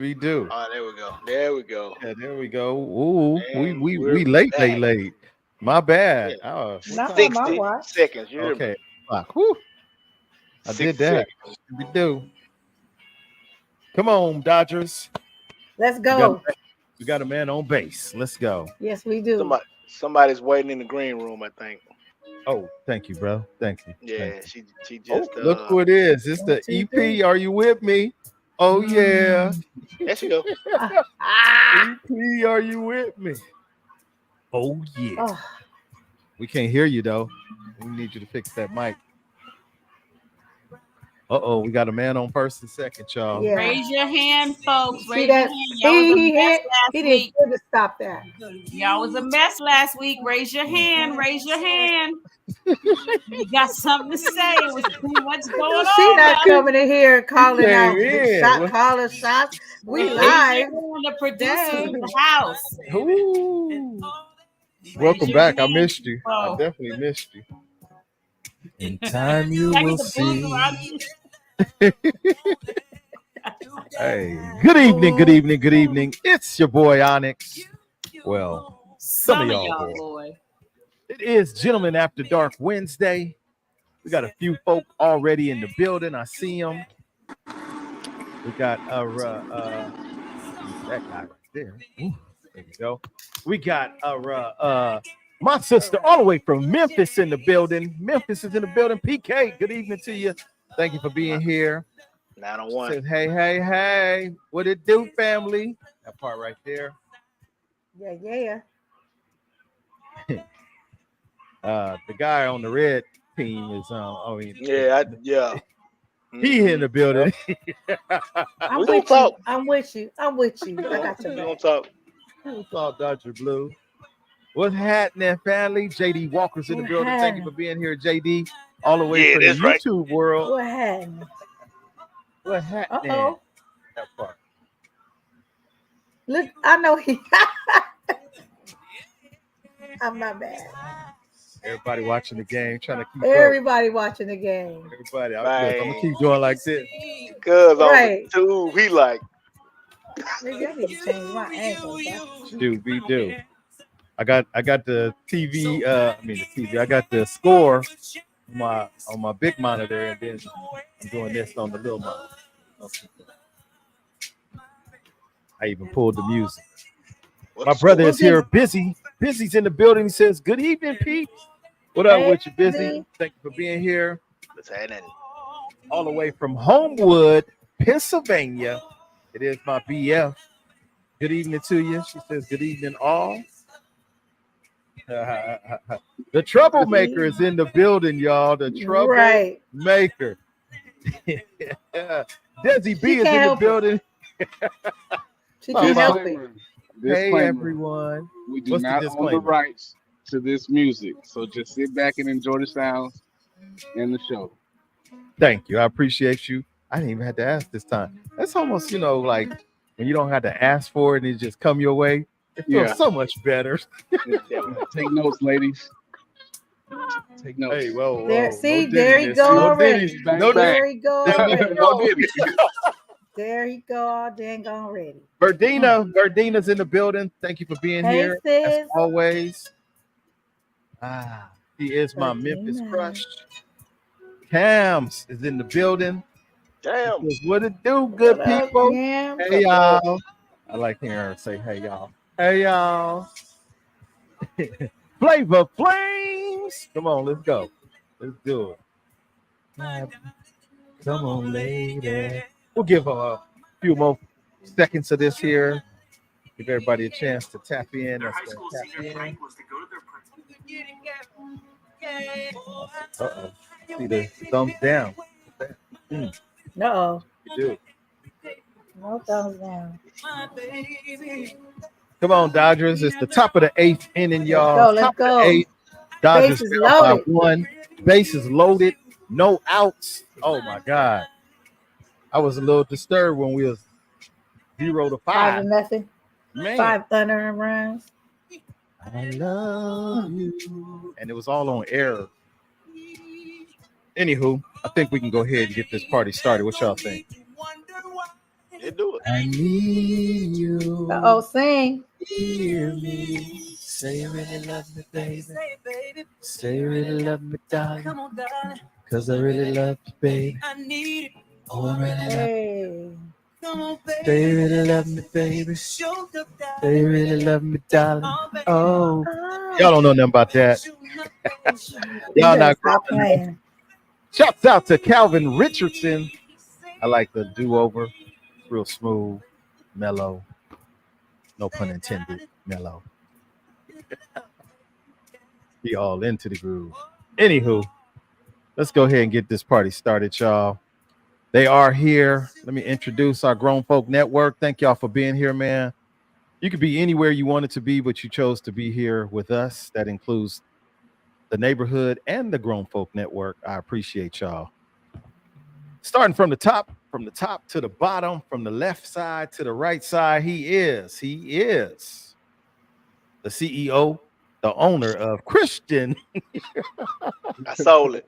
We do. Oh, there we go. There we go. Yeah, there we go. Ooh, we And we we're we late, late, back. late. My Yeah. bad. What Not time on is my it? 60 watch. seconds. You hear me? Okay. Whew, I did 60 that. seconds. We do. Come on, Dodgers. Let's We got go. we got a man on base. Let's go. Yes, we do. Somebody's waiting in the green room, I think. Oh, thank you, bro. Thank you. Thank Yeah, you. she Oh, just look who it is. It's One, the two, EP. three. Are you with me? Oh yeah. there she go. Ah. EP, are you with me? Oh yeah. Oh, We can't hear you though. We need you to fix that mic. Uh-oh, we got a man on first and second, y'all. yeah. Raise your hand, folks. See Raise your that? hand. Y'all was a mess He last did week. good to stop that. Y'all was a mess last week. Raise your hand. Raise your hand. You got something to say. What's I going know she on not now? coming in here and calling Came out big shot in. caller shots. We Raise live. your hand. The producers Dang. in the house. Ooh. Raise Welcome your back. I hand, missed you. I people. definitely missed you. In time you Can I will get the booze see. around you? Hey, good evening, good evening, good evening. It's your boy Onyx. Well, some of Some of y'all y'all, boys. boy. It is Gentlemen After Dark Wednesday. We got a few folk already in the building. I see them. We got that guy right there. Ooh, there we go. We got my sister all the way from Memphis in the building. Memphis is in the building. PK, good evening to you. Thank you for being here. 901. Says, hey, hey, hey. What it do, family? That part right there. Yeah, yeah. The guy on the red team is Yeah. he in the building. I'm We gonna with you. talk. I'm with you. I'm with you. I got We your gonna back. talk. What's all Dodger Blue? What's happening, family? JD Walker's in the What building. Thank you for happened? being here, JD. All the way Yeah, from the that's right. YouTube world. What happened? What happening? Uh-oh. That part. Look, I know he I'm not bad. Everybody watching the game, trying to keep up. Everybody watching the game. Everybody, look, I'm gonna Man. keep doing like this. Cuz on the Right. tube, he like, Maybe I need to change my angle. Do we do? I got the TV. The TV. I got the score on my big monitor, and then I'm doing this on the little monitor. I even pulled the music. My brother is here, busy. Busy's in the building. He says, "Good evening, Pete. What up with you, Busy? Thank you for being here. let's have that. All the way from Homewood, Pennsylvania. It is my BF. Good evening to you." She says, "Good evening, all." The troublemaker is in the building, y'all. The troublemaker. Desi B is in the building. She can't help it. Hey, everyone. We do not own the rights to this music, so just sit back and enjoy the sounds and the show. Thank you. I appreciate you. I didn't even have to ask this time. That's almost, like when you don't have to ask for it and it just come your way. It feels so much better. Take notes, ladies. Take notes. Hey, whoa. There, see, there he go already. There he go already. There he go all dang already. Verdina's in the building. Thank you for being here. Sis. As always. He is my Memphis crush. Cams is in the building. Damn. Says, what it do, good people? Cams? Hey, y'all. I like hearing her say, hey, y'all. Hey, y'all. Flavor Flames. Come on, let's go. Let's do it. Come on, lady. We'll give a few more seconds of this here. Give everybody a chance to tap in. Uh-oh. See the thumbs down. Uh-oh. You do. No thumbs down. Come on, Dodgers. It's the top of the 8th inning, y'all. Let's go. Top of the 8th. Dodgers Bases by loaded. 1. Bases loaded. No outs. Oh, my God. I was a little disturbed when we was 0-5. 5-0. Man. 5 unearned runs. I love you. And it was all on air. Anywho, I think we can go ahead and get this party started. What y'all think? They do it. I need you. Sing. Hear me. Say you really love me, baby. Say you really love me, darling. Come on, darling. Cause I really love you, baby. I need it. Oh, I really love you. Come on, baby. Say you really love me, baby. Say you really love me, darling. Oh. Y'all don't know nothing about that. Y'all not stop playing. Shouts out to Calvin Richardson. I like the do-over. Real smooth, mellow. No pun intended, mellow. Be all into the groove. Anywho, let's go ahead and get this party started, y'all. They are here. Let me introduce our Grown Folk Network. Thank y'all for being here, man. You could be anywhere you wanted to be, but you chose to be here with us. That includes the neighborhood and the Grown Folk Network. I appreciate y'all. Starting from the top to the bottom, from the left side to the right side, he is the CEO, the owner of Christian. I sold it.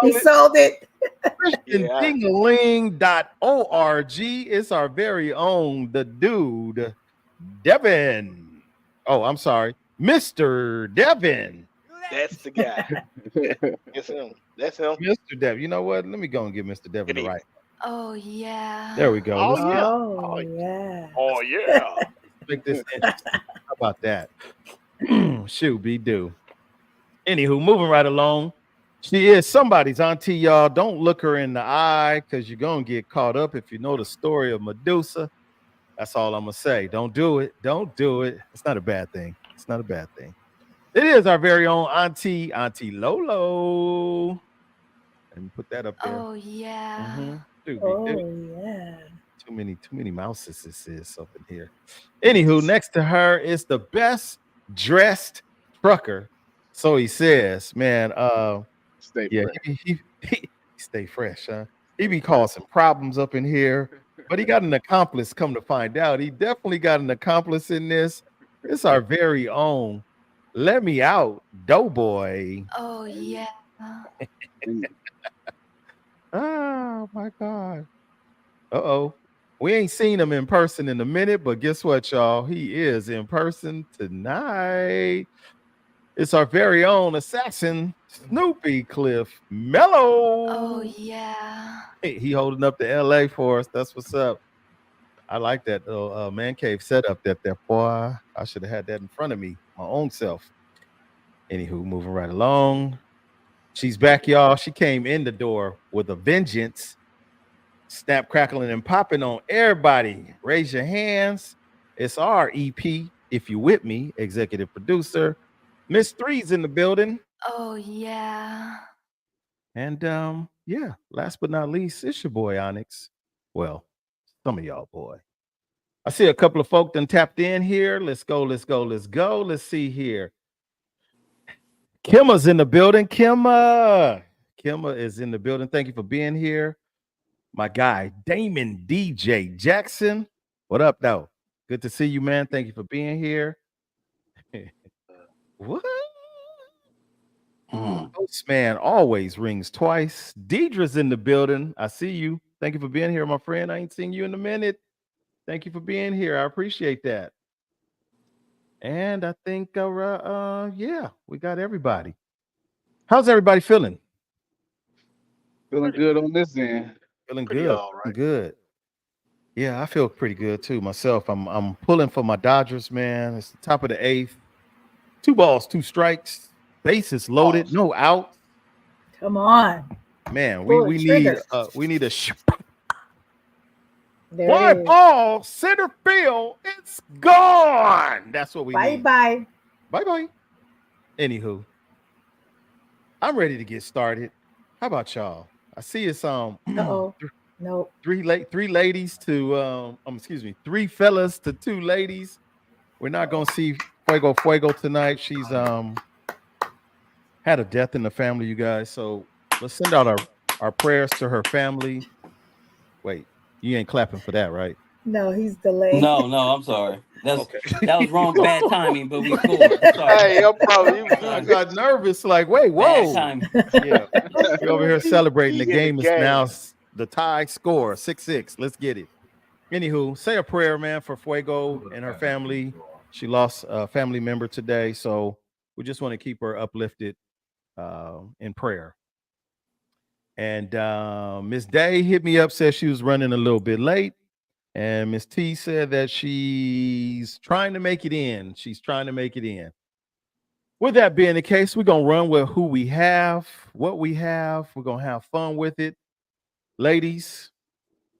He sold it. ChristianDingaling.org is our very own, the dude, Devin. Oh, I'm sorry, Mr. Devin. That's the guy. That's him. Mr. Devin. You know what? Let me go and give Mr. Devin the right. Oh, yeah. There we go. Oh, yeah. Oh, yeah. Make this interesting. How about that? Shoot, be do. Anywho, moving right along. She is somebody's auntie, y'all. Don't look her in the eye because you're going to get caught up if you know the story of Medusa. That's all I'm going to say. Don't do it. Don't do it. It's not a bad thing. It's not a bad thing. It is our very own Auntie Lolo. Let me put that up there. Oh, yeah. Mm-hmm. Dude, yeah. Too many mouses this is up in here. Anywho, next to her is the best dressed trucker. So he says, man, Stay fresh. He stay fresh, huh? He be causing problems up in here, but he got an accomplice, come to find out. He definitely got an accomplice in this. It's our very own Let Me Out Doughboy. Oh, yeah. Oh, my God. Uh-oh. We ain't seen him in person in a minute, but guess what, y'all? He is in person tonight. It's our very own assassin, Snoopy Cliff Mello. Oh, yeah. Hey, he holding up the LA for us. That's what's up. I like that little man cave setup there, boy. I should have had that in front of me, my own self. Anywho, moving right along. She's back, y'all. She came in the door with a vengeance. Snap, crackling, and popping on everybody. Raise your hands. It's our EP, If You With Me, executive producer. Miss Three's in the building. Oh, yeah. And yeah, last but not least, it's your boy Onyx. Well, some of y'all, boy. I see a couple of folk done tapped in here. Let's go. Let's see here. Kimma's in the building. Kimma is in the building. Thank you for being here. My guy, Damon DJ Jackson. What up, though? Good to see you, man. Thank you for being here. What? Postman always rings twice. Deidre's in the building. I see you. Thank you for being here, my friend. I ain't seen you in a minute. Thank you for being here. I appreciate that. And I think, yeah, we got everybody. How's everybody feeling? Feeling good on this end. Feeling Pretty good. all right. Good. Yeah, I feel pretty good too myself. I'm pulling for my Dodgers, man. It's the top of the 8th. 2 balls, 2 strikes. Bases loaded, no out. Come on. Man, we need a There fly ball, center field. It's gone. That's what we need. Bye. Anywho, I'm ready to get started. How about y'all? I see it's Nope. 3 ladies to 3 fellas to 2 ladies. We're not gonna see Fuego tonight. She's had a death in the family, you guys. So let's send out our prayers to her family. Wait, you ain't clapping for that, right? No, he's delayed. No, I'm sorry. That was wrong, bad timing, but we cool. Sorry. Hey, no problem. I got nervous, like, wait, whoa. Bad timing. Yeah. We're over here celebrating. The game is now the tie score, 6-6. Let's get it. Anywho, say a prayer, man, for Fuego and her family. She lost a family member today, so we just want to keep her uplifted in prayer. And Miss Day hit me up, said she was running a little bit late. And Miss T said that she's trying to make it in. She's trying to make it in. With that being the case, we're going to run with who we have, what we have. We're going to have fun with it. Ladies,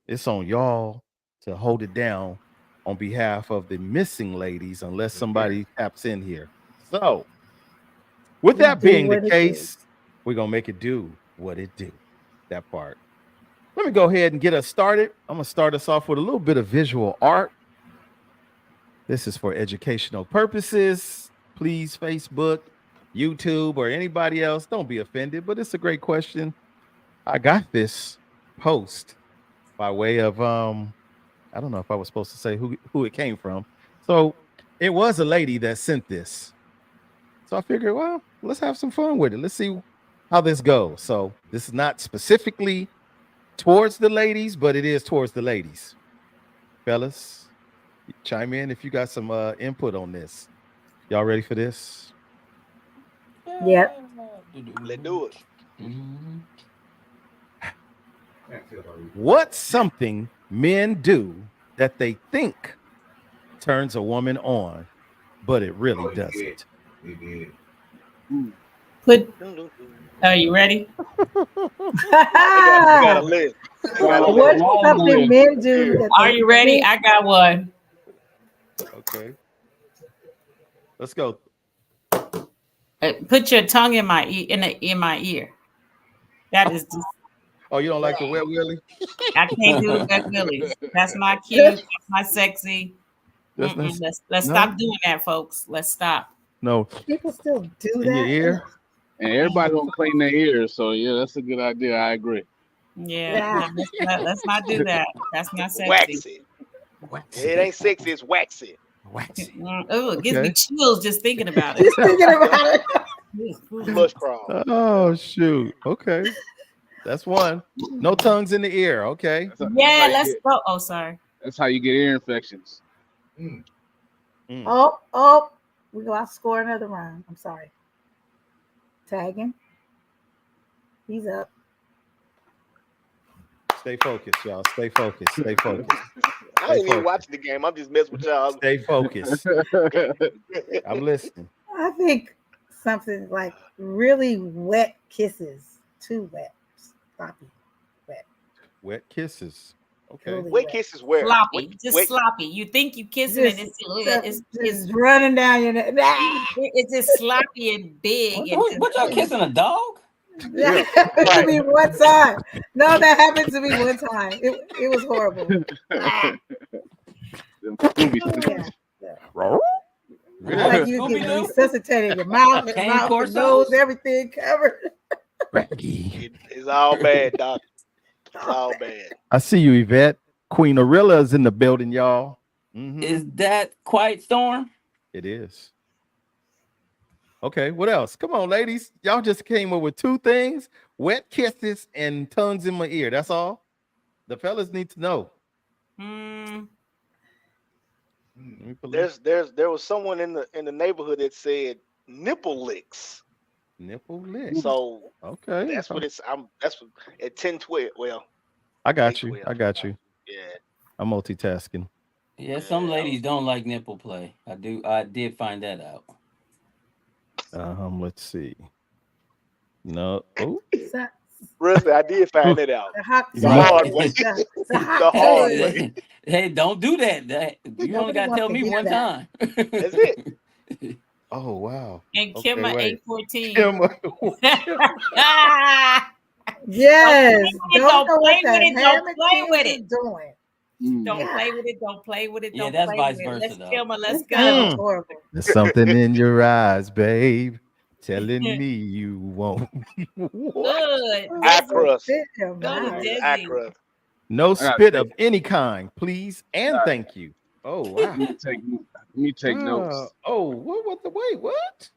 it's on y'all to hold it down on behalf of the missing ladies, unless somebody taps in here. So, with that being the case, we're going to make it do what it do. That part. Let me go ahead and get us started. I'm going to start us off with a little bit of visual art. This is for educational purposes. Please, Facebook, YouTube, or anybody else, don't be offended, but it's a great question. I got this post by way of, I don't know if I was supposed to say who it came from. So it was a lady that sent this. So I figured, well, let's have some fun with it. Let's see how this goes. So this is not specifically towards the ladies, but it is towards the ladies. Fellas, chime in if you got some input on this. Y'all ready for this? Yep. Let's do it. What's something men do that they think turns a woman on, but it really doesn't? Are you ready? I got a list. What's something men do? That Are you ready? I got one. Okay. Let's go. Put your tongue in my ear. That is. Oh, you don't like the wet willy? I can't do the wet willies. That's not cute. That's not sexy. Let's stop doing that, folks. Let's stop. No. People still do that. In your ear? And everybody don't clean their ears, so yeah, that's a good idea. I agree. Yeah. Let's not do that. That's not sexy. Wax it. It ain't sexy. It's wax it. Oh, it gives me chills just thinking about it. Just thinking about it. Flush crawl. Oh, shoot. Okay. That's one. No tongues in the ear. Okay. Yeah, let's go. Oh, sorry. That's how you get ear infections. Oh, we go out score another round. I'm sorry. Tagging. He's up. Stay focused, y'all. Stay focused. Stay focused. I ain't even watching the game. I'm just messing with y'all. Stay focused. I'm listening. I think something like really wet kisses. Too wet. Sloppy. Wet. Wet kisses. Okay. Really Wet kisses where? Sloppy. Just sloppy. You think you kissing and it's running down your neck. It's just sloppy and big. What y'all kissing a dog? That happened to me one time. No, that happened to me one time. It was horrible. Like you get resuscitated, your mouth, your nose, everything covered. It's all bad, Doc. It's all bad. I see you, Yvette. Queen Arilla is in the building, y'all. Is that Quiet Storm? It is. Okay, what else? Come on, ladies. Y'all just came up with two things: wet kisses and tongues in my ear. That's all. The fellas need to know. There was someone in the neighborhood that said nipple licks. Nipple licks. So okay, that's what it's. That's what, at 10-12. Well, I got you. I got you. Yeah. I'm multitasking. Yeah, some ladies don't like nipple play. I did find that out. Let's see. No. Oh. Really, I did find it out. The hard way. The hard way. Hey, don't do that. You only got to tell me one time. That's it. Oh, wow. And Kimma 814. Yes. Don't play with it. Don't play with it. Don't play with it. Don't play with it. Yeah, Don't that's play vice with versa, it. Let's though. Kimma. Let's go. There's something in your eyes, babe, telling me you won't. Good. Eye crust. No spit of any kind, please, and thank you. Oh, wow. Let me take notes. Oh, what?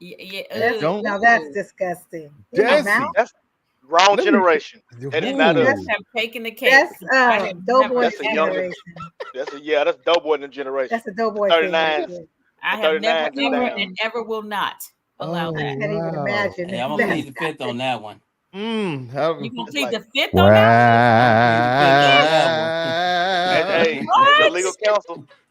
Yeah. Now that's disgusting. Desi. Wrong Let me- generation. That is not Ooh. us. I'm taking the cake. That's I have Doughboy That's a younger- generation. That's Doughboy in the generation. That's a Doughboy 39s. thing. I The have never, 39s is ever, down. and ever will not allow Oh, that. I can't even imagine. Hey, I'm gonna plead the fifth on that one. You gonna It's plead like- the fifth on that? Hey,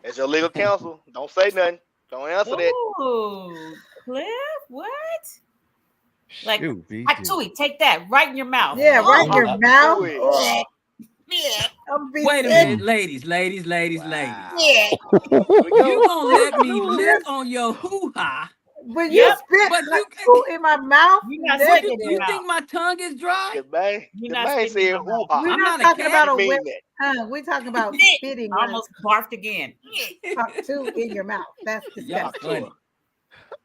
as your legal counsel, don't say nothing. Don't answer that. Ooh, Cliff, what? Like, Shoot, Tui, take that right in your mouth. Yeah, right in your Oh, mouth. do it. Oh, Yeah. I'm be Wait a sick. minute, ladies. Wow. Yeah. Here we go. You gonna let me lick on your hoo-ha? But you Yep. spit But like you- food in my mouth. You're not That- sticking You it think my tongue is dry? The man You're not said sticking it out. hoo-ha. We're I'm not not a talking cat. about a Mean wet that. tongue. We're talking about spitting. I almost barfed again. Talk to in your mouth. That's Y'all disgusting. funny.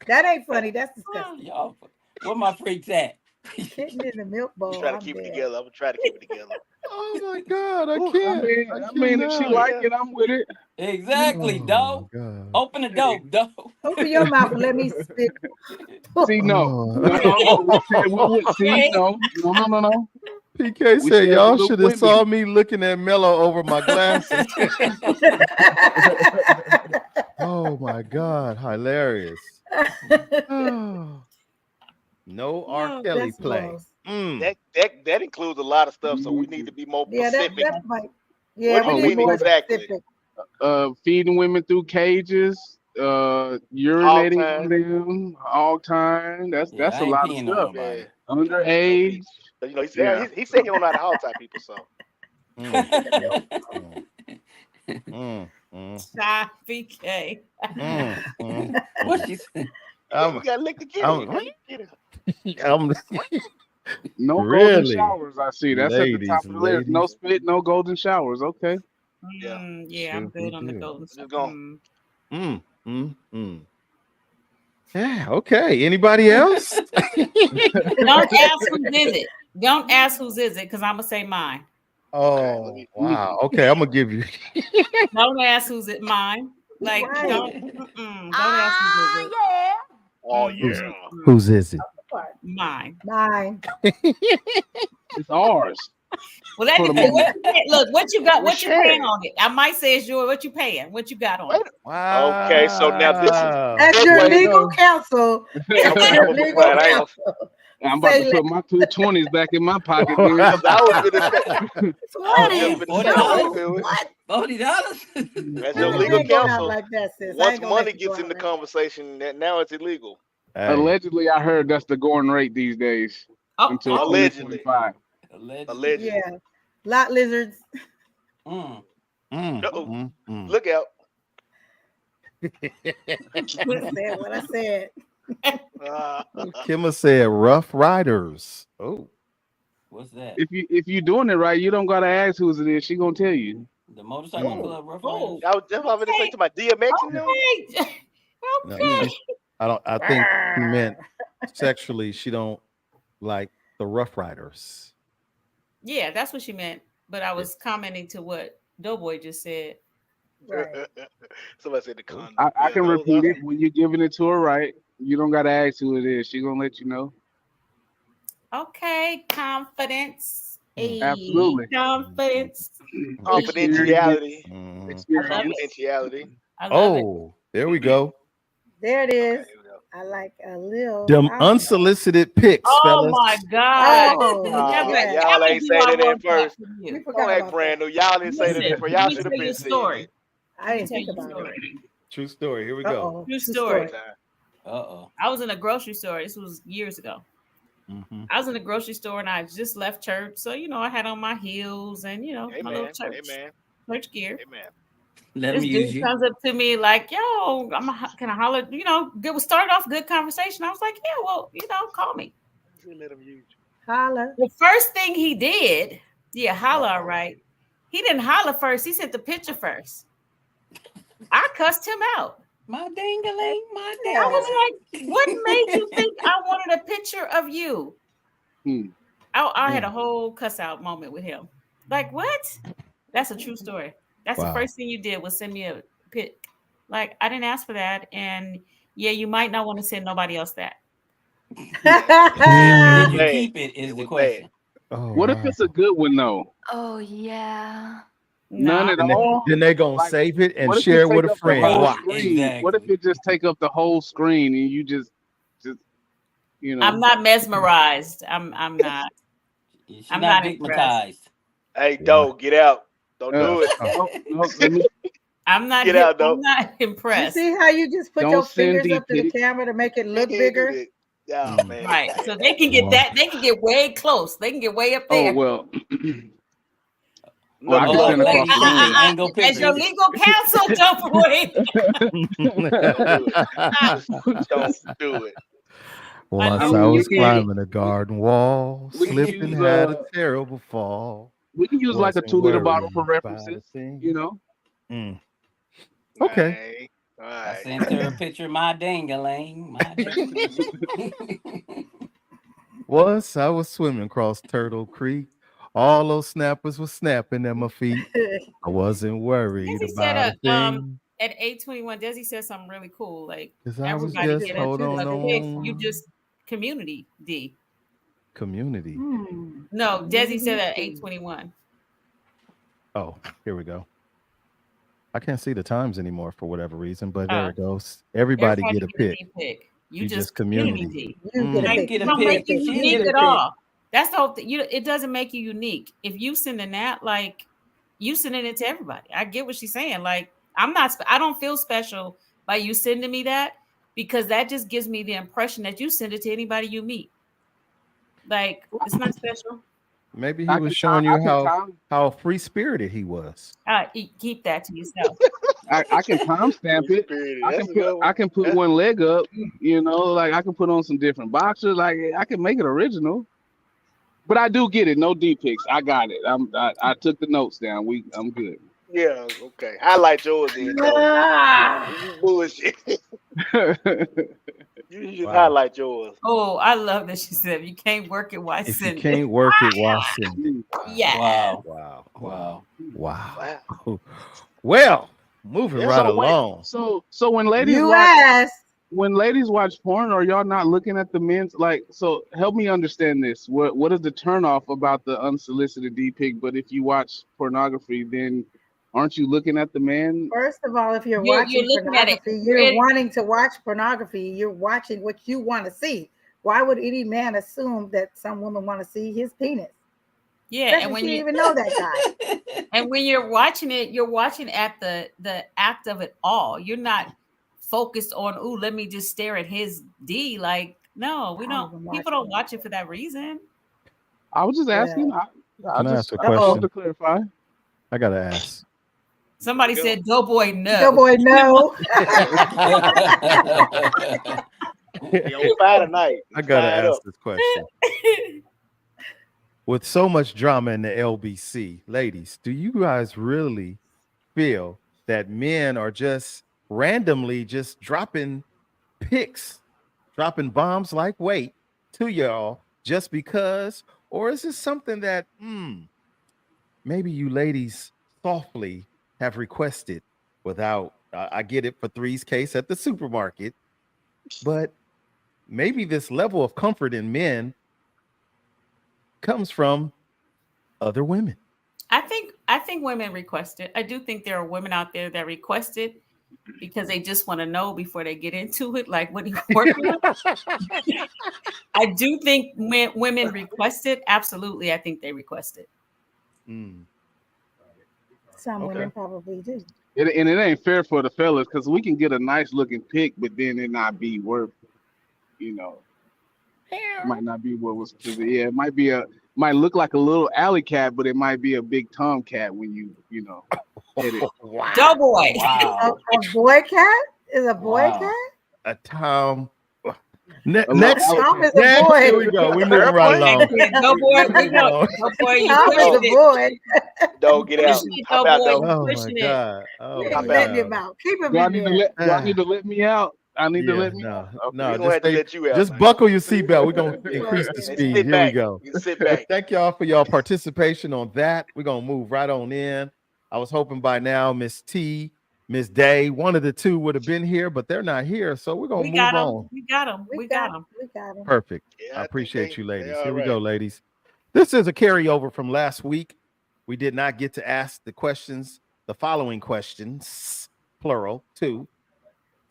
That ain't funny. That's disgusting. Y'all, where my freaks at? Sitting in the milk bowl. I'm trying to I'm keep it dead. together. I'm gonna try to keep it together. Oh my God, I Ooh, can't. I mean, if she cannot. like it, I'm with it. Exactly, Oh, dog. my God. Open the door, dog. Open your mouth and let me spit. See, no. Oh. No. We said we would see. Okay. No. PK We said said y'all little should have women. saw me looking at Mello over my glasses. Oh my God, hilarious. Oh. No R. Kelly That's play. gross. That includes a lot of stuff, so we need to be more Yeah, specific. that might. Yeah, What do we you need mean more exactly? specific. Feeding women through cages, urinating on them, hog time. That's Yeah, a I ain't lot of peeing stuff. on nobody. Underage. But, he Yeah. said he said he don't know how to hog tie people. So Stop, BK. What she said? you gotta lick the kid. No golden Really? showers. I see. That's at the top of the list. No spit, no golden showers. Okay. Yeah, I'm good on the golden stuff. Yeah, okay. Anybody else? Don't ask whose is it. Don't ask whose is it, because I'm gonna say mine. Oh, wow. Okay, I'm gonna give you. Don't ask who's it mine. Like, Right. don't ask who's is it. Oh yeah. Whose is it? Mine. Mine. It's ours. Well, that For the depends. moment. Look, what you got? What you Share. paying on it? I might say it's yours. What you paying? What you got on it? Wow. Okay, so now this is As your Segue. legal counsel. I'm Legal counsel. I'm about to put my 220s back in my pocket. Then. because I was gonna say $40. What? $40. as I your ain't legal going out counsel. like that, sis. I Once ain't gonna money let you gets go in the out conversation, that now it's illegal. Hey. Allegedly, I heard that's the going rate these days until Allegedly. 2025. Allegedly. Yeah. Lot lizards. Look out. I said what I said. Kimma said Rough Riders. Oh. What's that? If you're doing it right, you don't gotta ask who's it is. She gonna tell you. The motorcycle club Rough Riders? I was just about to say to my DMX. Okay. I think he meant sexually. She don't like the Rough Riders. Yeah, that's what she meant. But I was commenting to what Doughboy just said. Right. Somebody said the condom. I can repeat it when you're giving it to her right. You don't gotta ask who it is. She gonna let you know. Okay, confidence. Absolutely. Confidence. Confidentiality. Confidentiality. I love it. Oh, there we go. There it is. I like a little. Them unsolicited pics, Oh fellas. my God. Y'all ain't say that at first. We Don't forgot act about brand new. Y'all didn't say that at first. Y'all should have been saying it. I didn't think about it. True story. Here we go. True story. Uh-oh. I was in a grocery store. This was years ago. I was in a grocery store and I just left church. So, I had on my heels and, my little church gear. Amen. Let This him use dude you. comes up to me like, yo, can I holler? Good. Started off good conversation. I was like, yeah, well, call me. Let him use you. Holla. The first thing he did, holla, all right. He didn't holler first. He sent the picture first. I cussed him out. My ding-a-ling, my ding. I was like, what made you think I wanted a picture of you? I had a whole cuss out moment with him. Like, what? That's a true story. That's the first thing you did was send me a pic. Like, I didn't ask for that. And you might not want to send nobody else that. Did you keep it is the question. Oh, What if wow. it's a good one though? Oh yeah. None at all. Then they gonna Like, save it and what if share it it with take a up the friend. whole Wow. screen? What if Exactly. it just take up the whole screen and you just you know? I'm not mesmerized. I'm not. She's I'm not not impressed. hypnotized. Hey, Doe, get out. Don't do it. No, let me. I'm not. Get out, I'm Doe. not You impressed. see how you just put Don't your send fingers up to the pics. camera to make it You look can't do bigger? that. Oh, man. Right. So they can get that. They can get way close. They can get way up Oh there. well. No, I can no, send across ladies, the we room. need angle As your pictures. legal counsel, don't wait. don't do it. Just don't do it. Once I mean, I know you was you can- did. climbing a garden wall, We can slipped and use had a terrible fall. we can use like a Wasn't 2-liter bottle for worried about a references. thing. You know. Mm. Okay. Hey, all I right. sent her a picture of my dang-a-lang. My Once I was swimming across Turtle Creek. All those snappers were snapping at my feet. I wasn't worried Desi about a said thing. at 821, Desi said something really cool. Like 'Cause I was everybody just get holding a pick. on. You just community D. Community. No, Desi said at 821. Oh, here we go. I can't see the times anymore for whatever reason, but there it goes. Everybody get a pick. D. You just community. You get a I pick. get a Don't make pick. you She unique get a at pick. all. That's the whole thing. It doesn't make you unique. If you sending that, like you sending it to everybody. I get what she's saying. Like I don't feel special by you sending me that because that just gives me the impression that you send it to anybody you meet. Like it's not special. Maybe he was showing you how free spirited he was. Keep that to yourself. I can timestamp it. I can put one leg up. You know, like I can put on some different boxers. Like I can make it original. But I do get it. No D pics. I got it. I took the notes down. I'm good. Yeah, okay. Highlight yours then, though. You bullshit. You just highlight yours. Oh, I love that she said you can't work it while If sending. you can't work it while sending. Yeah. Wow. Well, moving right along. So when ladies when ladies watch porn, are y'all not looking at the men's like? So help me understand this. What is the turnoff about the unsolicited D pic? But if you watch pornography, then aren't you looking at the man? First of all, if you're watching pornography, you're wanting to watch pornography. You're watching what you want to see. Why would any man assume that some woman want to see his penis? Yeah, and when you even know that guy. And when you're watching it, you're watching at the act of it all. You're not focused on, ooh, let me just stare at his D. Like, no, we don't. People don't watch it for that reason. I was just asking. I ask a question? To clarify. I gotta ask. Somebody said, "Doughboy, no." Doughboy, no. Tonight. I gotta ask this question. With so much drama in the LBC, ladies, do you guys really feel that men are just randomly just dropping pics, dropping bombs like weight to y'all just because? Or is this something that maybe you ladies softly have requested without, I get it for Three's case at the supermarket, but maybe this level of comfort in men comes from other women? I think women request it. I do think there are women out there that request it because they just want to know before they get into it, like what are you working on? I do think women request it. Absolutely, I think they request it. Some women probably do. And it ain't fair for the fellas because we can get a nice looking pic, but then it not be worth, it might not be what was. Yeah, it might look like a little alley cat, but it might be a big tomcat when you hit it. Wow. Doughboy. Wow. A boy cat is a boy cat. A tom. Tom Next, is a boy. Here we go. We moving right along. Doughboy, you Tom is a boy. Don't get out. Hop out, though. Oh my God. Oh my Let him God. out. Keep him Do I in need there. do I need to let me out? I need to let me out. No, gonna have to let you out, just man. buckle your seatbelt. We're gonna increase the speed. Sit Here back. we go. You sit back. Thank y'all for y'all participation on that. We're gonna move right on in. I was hoping by now Miss T, Miss Day, one of the two would have been here, but they're not here. So we're gonna move on. We got them. We got him. Perfect. Yeah, I think appreciate you, they ladies. all Here we go, ladies. This is a carryover from last week. We did not get to ask the following questions, plural, 2.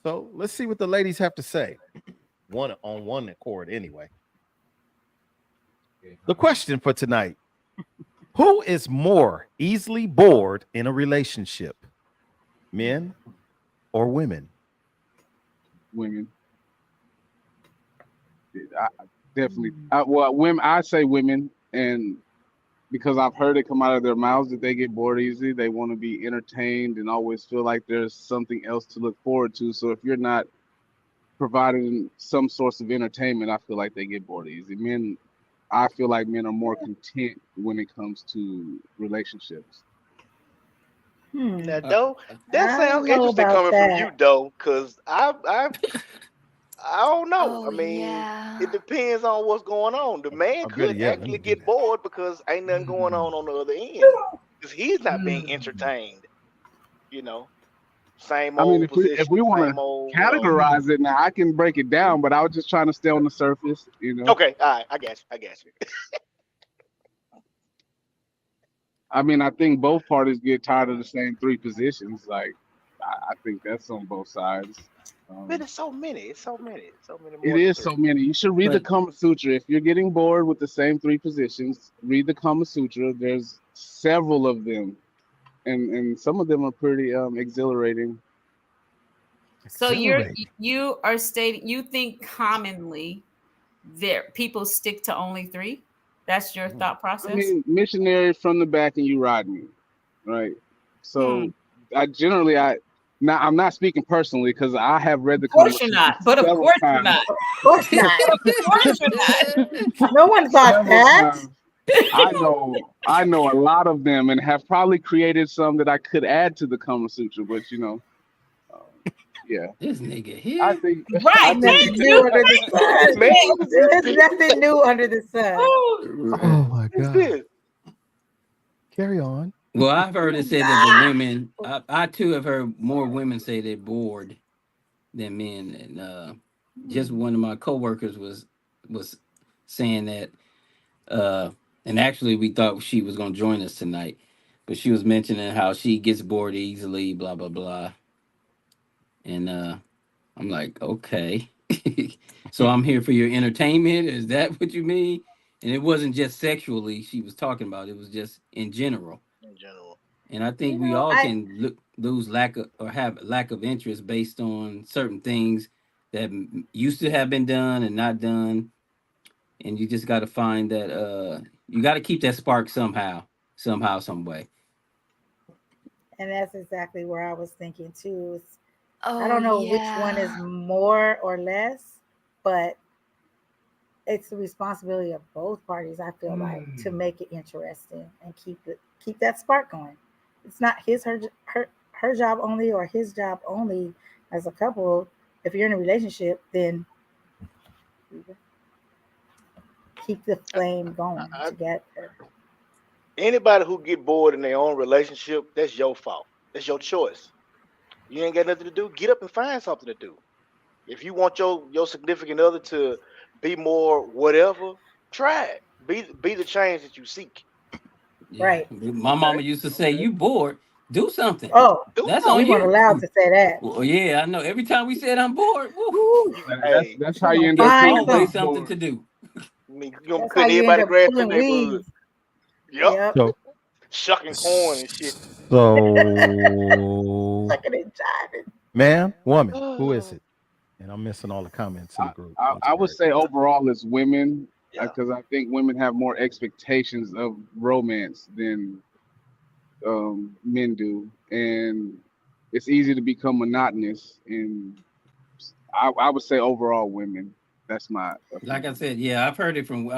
So let's see what the ladies have to say. One accord anyway. The question for tonight: who is more easily bored in a relationship, men or women? Women. Definitely. Women. I say women, and because I've heard it come out of their mouths that they get bored easily. They want to be entertained and always feel like there's something else to look forward to. So if you're not providing some source of entertainment, I feel like they get bored easy. Men, I feel like men are more content when it comes to relationships. Now, though, that I sounds don't know interesting about coming from you, that. though, because I don't know. Oh I mean, yeah. it depends on what's going on. The man I better, could yeah, let me actually do get that. bored because ain't nothing going on the other end because he's not being entertained. You know, same I mean, old if we position, want same to old. categorize it now, I can break it down, but I was just trying to stay on the surface, Okay, all right, I got you. I got you. I mean, I think both parties get tired of the same 3 positions. Like, I think that's on both sides. But it's so many. It's so many. So many It more than is 3. so many. You should read the But Kama Sutra. If you're getting bored with the same 3 positions, read the Kama Sutra. There's several of them, and some of them are pretty exhilarating. So you are stating you think commonly there people stick to only 3? That's your thought I process? mean, missionary from the back and you ride me, right? Hmm. So I'm not speaking personally because I have read the Of course Kama you're Sutra not. But of several course you're times. not. Of course not. Of course you're not. No one thought Several that. times. I know a lot of them and have probably created some that I could add to the Kama Sutra, but um, yeah, this nigga I here. think I Right. think Nothing new under the sun. Man, There's nothing new under the sun. Oh my what's God. this? Carry on. Well, I've heard it said that the women, I too have heard more women say they're bored than men. And just one of my coworkers was saying that, and actually we thought she was going to join us tonight, but she was mentioning how she gets bored easily, blah blah blah. And I'm like, okay, so I'm here for your entertainment. Is that what you mean? And it wasn't just sexually she was talking about; it was just in general. In general. And I think we all can lose lack of or have lack of interest based on certain things that used to have been done and not done. And you just got to find that you got to keep that spark somehow, some way. And that's exactly where I was thinking too. I Oh don't know which one is yeah. more or less, but it's the responsibility of both parties, I feel like, to make it interesting and keep that spark going. It's not her job only or his job only as a couple. If you're in a relationship, then keep the flame going I, together. anybody who get bored in their own relationship, that's your fault. That's your choice. You ain't got nothing to do. Get up and find something to do. If you want your significant other to be more whatever, try it. Be the change that you seek. Yeah. Right. My okay, mama used to say, okay. "You board, do something. Oh, Do That's we on weren't something. you." allowed to say that. Well, yeah, I know. Every time we said I'm bored, woo, Woo, That's Hey, that's we're how you gonna end up it's find getting always people something. something to bored. do. I mean, you gonna be That's how cutting you end everybody up grass in pulling the neighborhood. weeds. Yep. Yep. So, Shucking corn and shit. so Sucking and jiving. man, woman, who is it? And I'm missing all the comments in I, the group. I, I'm I would sorry. say overall it's women Yeah. because I think women have more expectations of romance than men do, and it's easy to become monotonous. And I would say overall women. That's my Like I opinion. said, yeah, I've heard it from.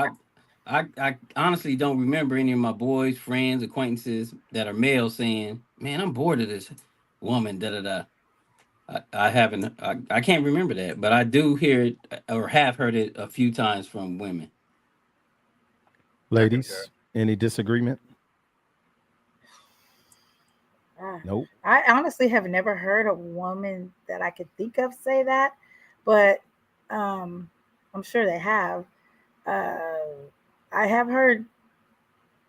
I honestly don't remember any of my boys, friends, acquaintances that are male saying, "Man, I'm bored of this woman." Da da da. I haven't. I can't remember that, but I do hear it or have heard it a few times from women. I concur. Ladies, any disagreement? Ah, Nope. I honestly have never heard a woman that I could think of say that, but um, I'm sure they have. Uh, I have heard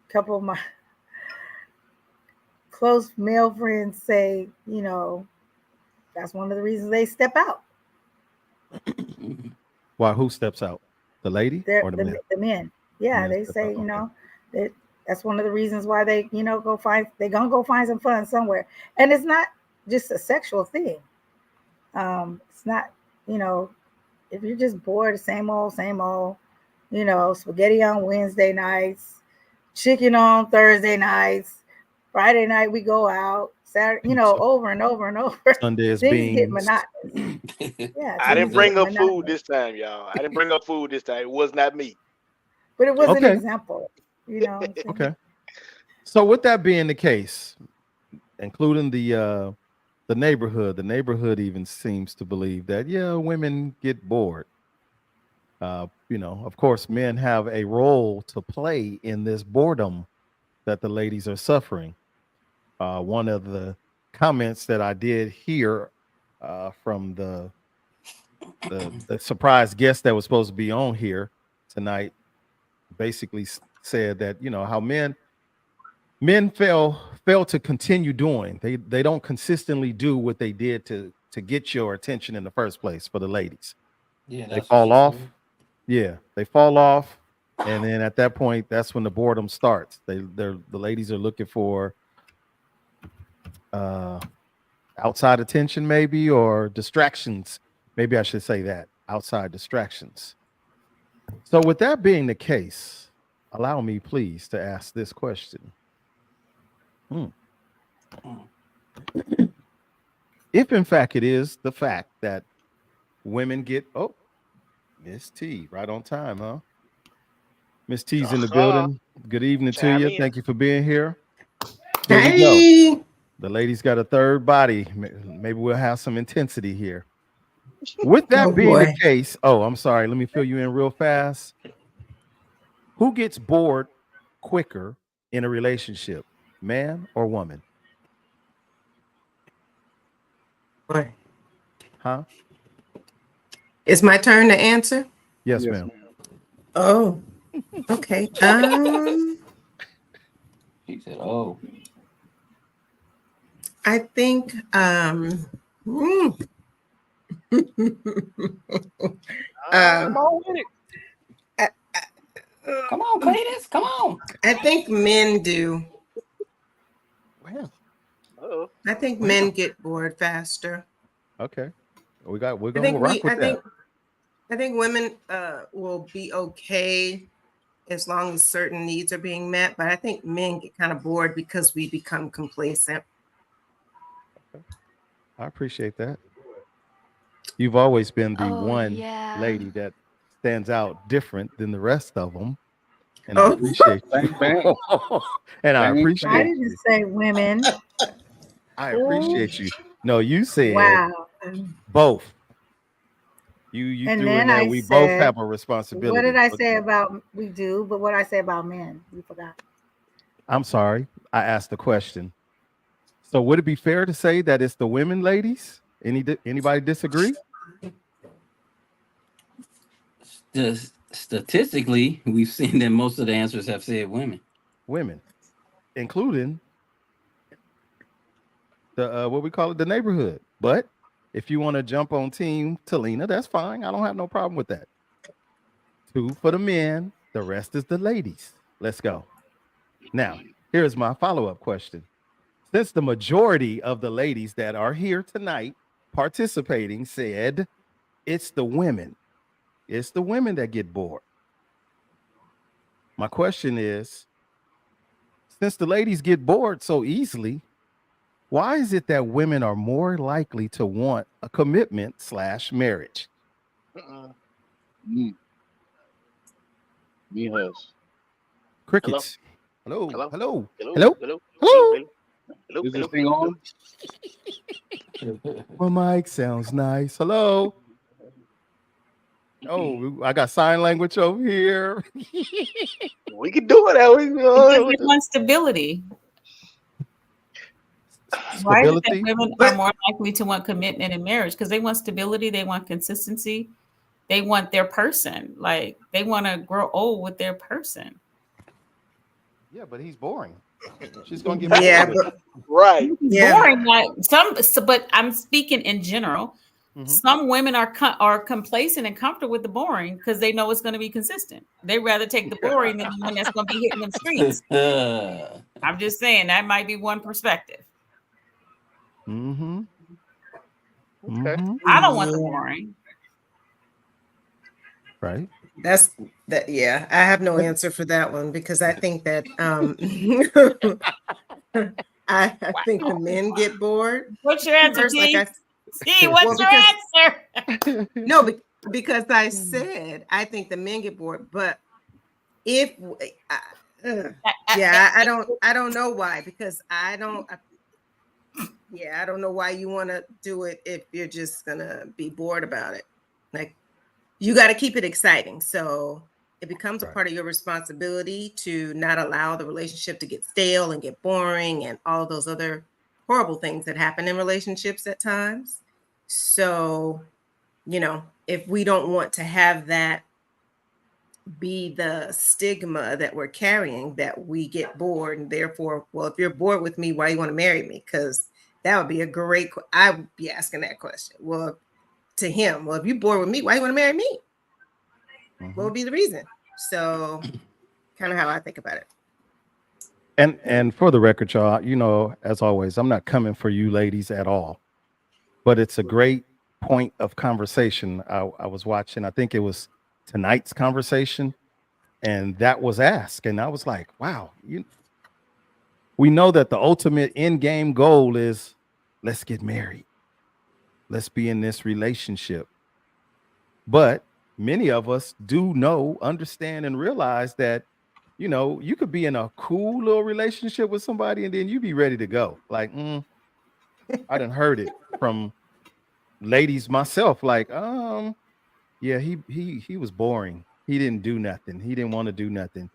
couple of my close male friends say, you know, that's one of the reasons they step out. Why? Who steps out? The lady They're or the man? the men. Yeah, Men they step say, out. you Okay. know, that that's one of the reasons why they, you know, they're gonna go find some fun somewhere. And it's not just a sexual thing. It's not, you know, if you're just bored, same old, you know, spaghetti on Wednesday nights, chicken on Thursday nights, Friday night we go out, Saturday, you know, Pizza. over and over and over. Sunday is Things get beans. monotonous. Yeah, I things didn't get bring up food monotonous. this time, y'all. I didn't bring up food this time. It was not me. But it was an Okay. example, you know what I'm saying? Okay. So with that being the case, including the neighborhood even seems to believe that yeah, women get bored. You know, of course, men have a role to play in this boredom that the ladies are suffering. One of the comments that I did hear from the surprise guest that was supposed to be on here tonight basically said that you know how men fail to continue doing. They don't consistently do what they did to get your attention in the first place for the ladies. Yeah, They that's what fall she off. said. Yeah, they fall off, and then at that point, that's when the boredom starts. The ladies are looking for uh outside attention, maybe, or distractions. Maybe I should say that outside distractions. So, with that being the case, allow me, please, to ask this question. Hmm. If, in fact, it is the fact that women get, oh, Miss T, right on time, huh? Miss T's in the building. Good evening to Chime you. in. Thank you for being here. Here we go. Hey, The ladies got a third body. Maybe we'll have some intensity here. With oh that being the boy. case, oh, I'm sorry. Let me fill you in real fast. Who gets bored quicker in a relationship, man or woman? Boy. Huh? It's my turn to answer. Yes, Yes, ma'am. ma'am. Oh, okay. She said, "Oh, I think hmm. Come um on with it. I, come on, Cletus, come on." I think men do. Well, Uh-oh. I think men well. get bored faster. Okay. We're I gonna think rock we with that. I think women will be okay as long as certain needs are being met, but I think men get kind of bored because we become complacent. I appreciate that. You've always been the Oh one yeah. lady that stands out different than the rest of them, and I Oh, appreciate you. Bang, bang, And I bang, I appreciate bang. didn't you. say women. I Ooh, appreciate you. No, you said wow. both. You And threw in then there. I We both said, have a what did responsibility. I But say about we do? But what I say about men, you forgot. I'm sorry. I asked the question. So would it be fair to say that it's the women, ladies? Anybody disagree? Statistically, we've seen that most of the answers have said women. Women, including the what we call it, the neighborhood. But if you want to jump on Team Talina, that's fine. I don't have no problem with that. Two for the men, the rest is the ladies. Let's go. Now, here's my follow-up question. Since the majority of the ladies that are here tonight participating said it's the women that get bored. My question is, since the ladies get bored so easily, why is it that women are more likely to want a commitment slash marriage? Uh-uh. Mm, me hush. Hello? Crickets. Hello, Hello? hello, Hello? hello, Hello? Hello? hello. Hello? Hello? Is this Hello? thing Hello? Hello? on? My mic sounds nice. Hello. Oh, I got sign language over here. We can do it. Because they want stability. Why is it that Stability. women are but more likely to want commitment in marriage? Because they want stability, they want consistency, they want their person. Like they want to grow old with their person. Yeah, but he's boring. She's gonna get bored Yeah, with but it. Right. yeah, Boring. But I'm speaking in general. Mhm. Some women are complacent and comfortable with the boring because they know it's going to be consistent. They rather take the boring than the one that's going to be hitting them streets. I'm just saying that might be one perspective. Mm-hmm. Okay. Mm-hmm. I don't want the yeah. boring. Right. That's that. Yeah, I have no answer for that one because I think that I think the men get bored What's your answer, first. Like T? I T, what's well your because answer? no, because I said I think the men get bored, but if yeah, I don't know why because I don't. Yeah, I don't know why you want to do it if you're just gonna be bored about it. Like you got to keep it exciting. So it becomes a Right. part of your responsibility to not allow the relationship to get stale and get boring and all those other horrible things that happen in relationships at times. So, if we don't want to have that be the stigma that we're carrying, that we get bored and therefore, well, if you're bored with me, why you want to marry me? Because that would be a great, I would be asking that question. Well, to him, well, if you're bored with me, why you want to marry me? Mhm. What would be the reason? So kind of how I think about it. And for the record, y'all, as always, I'm not coming for you ladies at all, but it's a great point of conversation. I was watching, I think it was tonight's conversation, and that was asked, and I was like, wow, we know that the ultimate end game goal is let's get married, let's be in this relationship. But many of us do know, understand, and realize that, you could be in a cool little relationship with somebody and then you be ready to go. Like, I done heard it from ladies myself. Like, yeah, he was boring. He didn't do nothing. He didn't want to do nothing.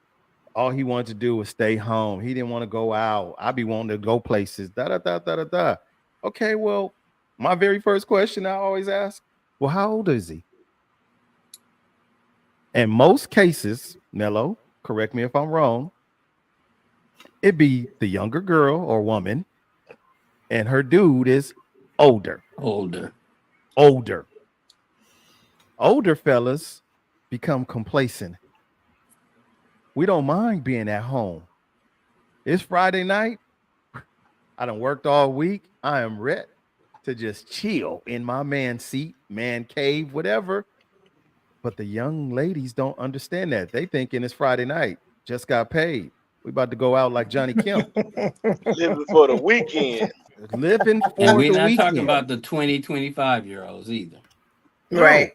All he wanted to do was stay home. He didn't want to go out. I be wanting to go places. Da da da da da da. Okay, well, my very first question I always ask, well, how old is he? In most cases, Nello, correct me if I'm wrong, it'd be the younger girl or woman, and her dude is older. Older. Older. Older fellas become complacent. We don't mind being at home. It's Friday night. I done worked all week. I am ready to just chill in my man seat, man cave, whatever. But the young ladies don't understand that. They thinking it's Friday night. Just got paid. We about to go out like Johnny Kemp. Living for the weekend. Living And for we're the not talking weekend. about the 20, 25-year-olds either. No, Right.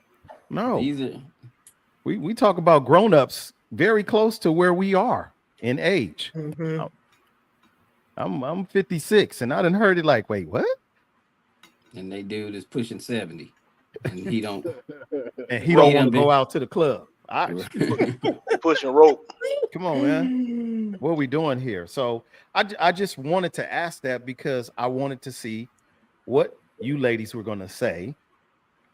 no. These are We talk about grown-ups very close to where we are in age. Mm-hmm. I'm 56 and I done heard it like, wait, what? and they dude is pushing 70. And he don't And he don't He want to done go been- out to the club. Pushing rope. Come on, man. What are we doing here? So I just wanted to ask that because I wanted to see what you ladies were going to say.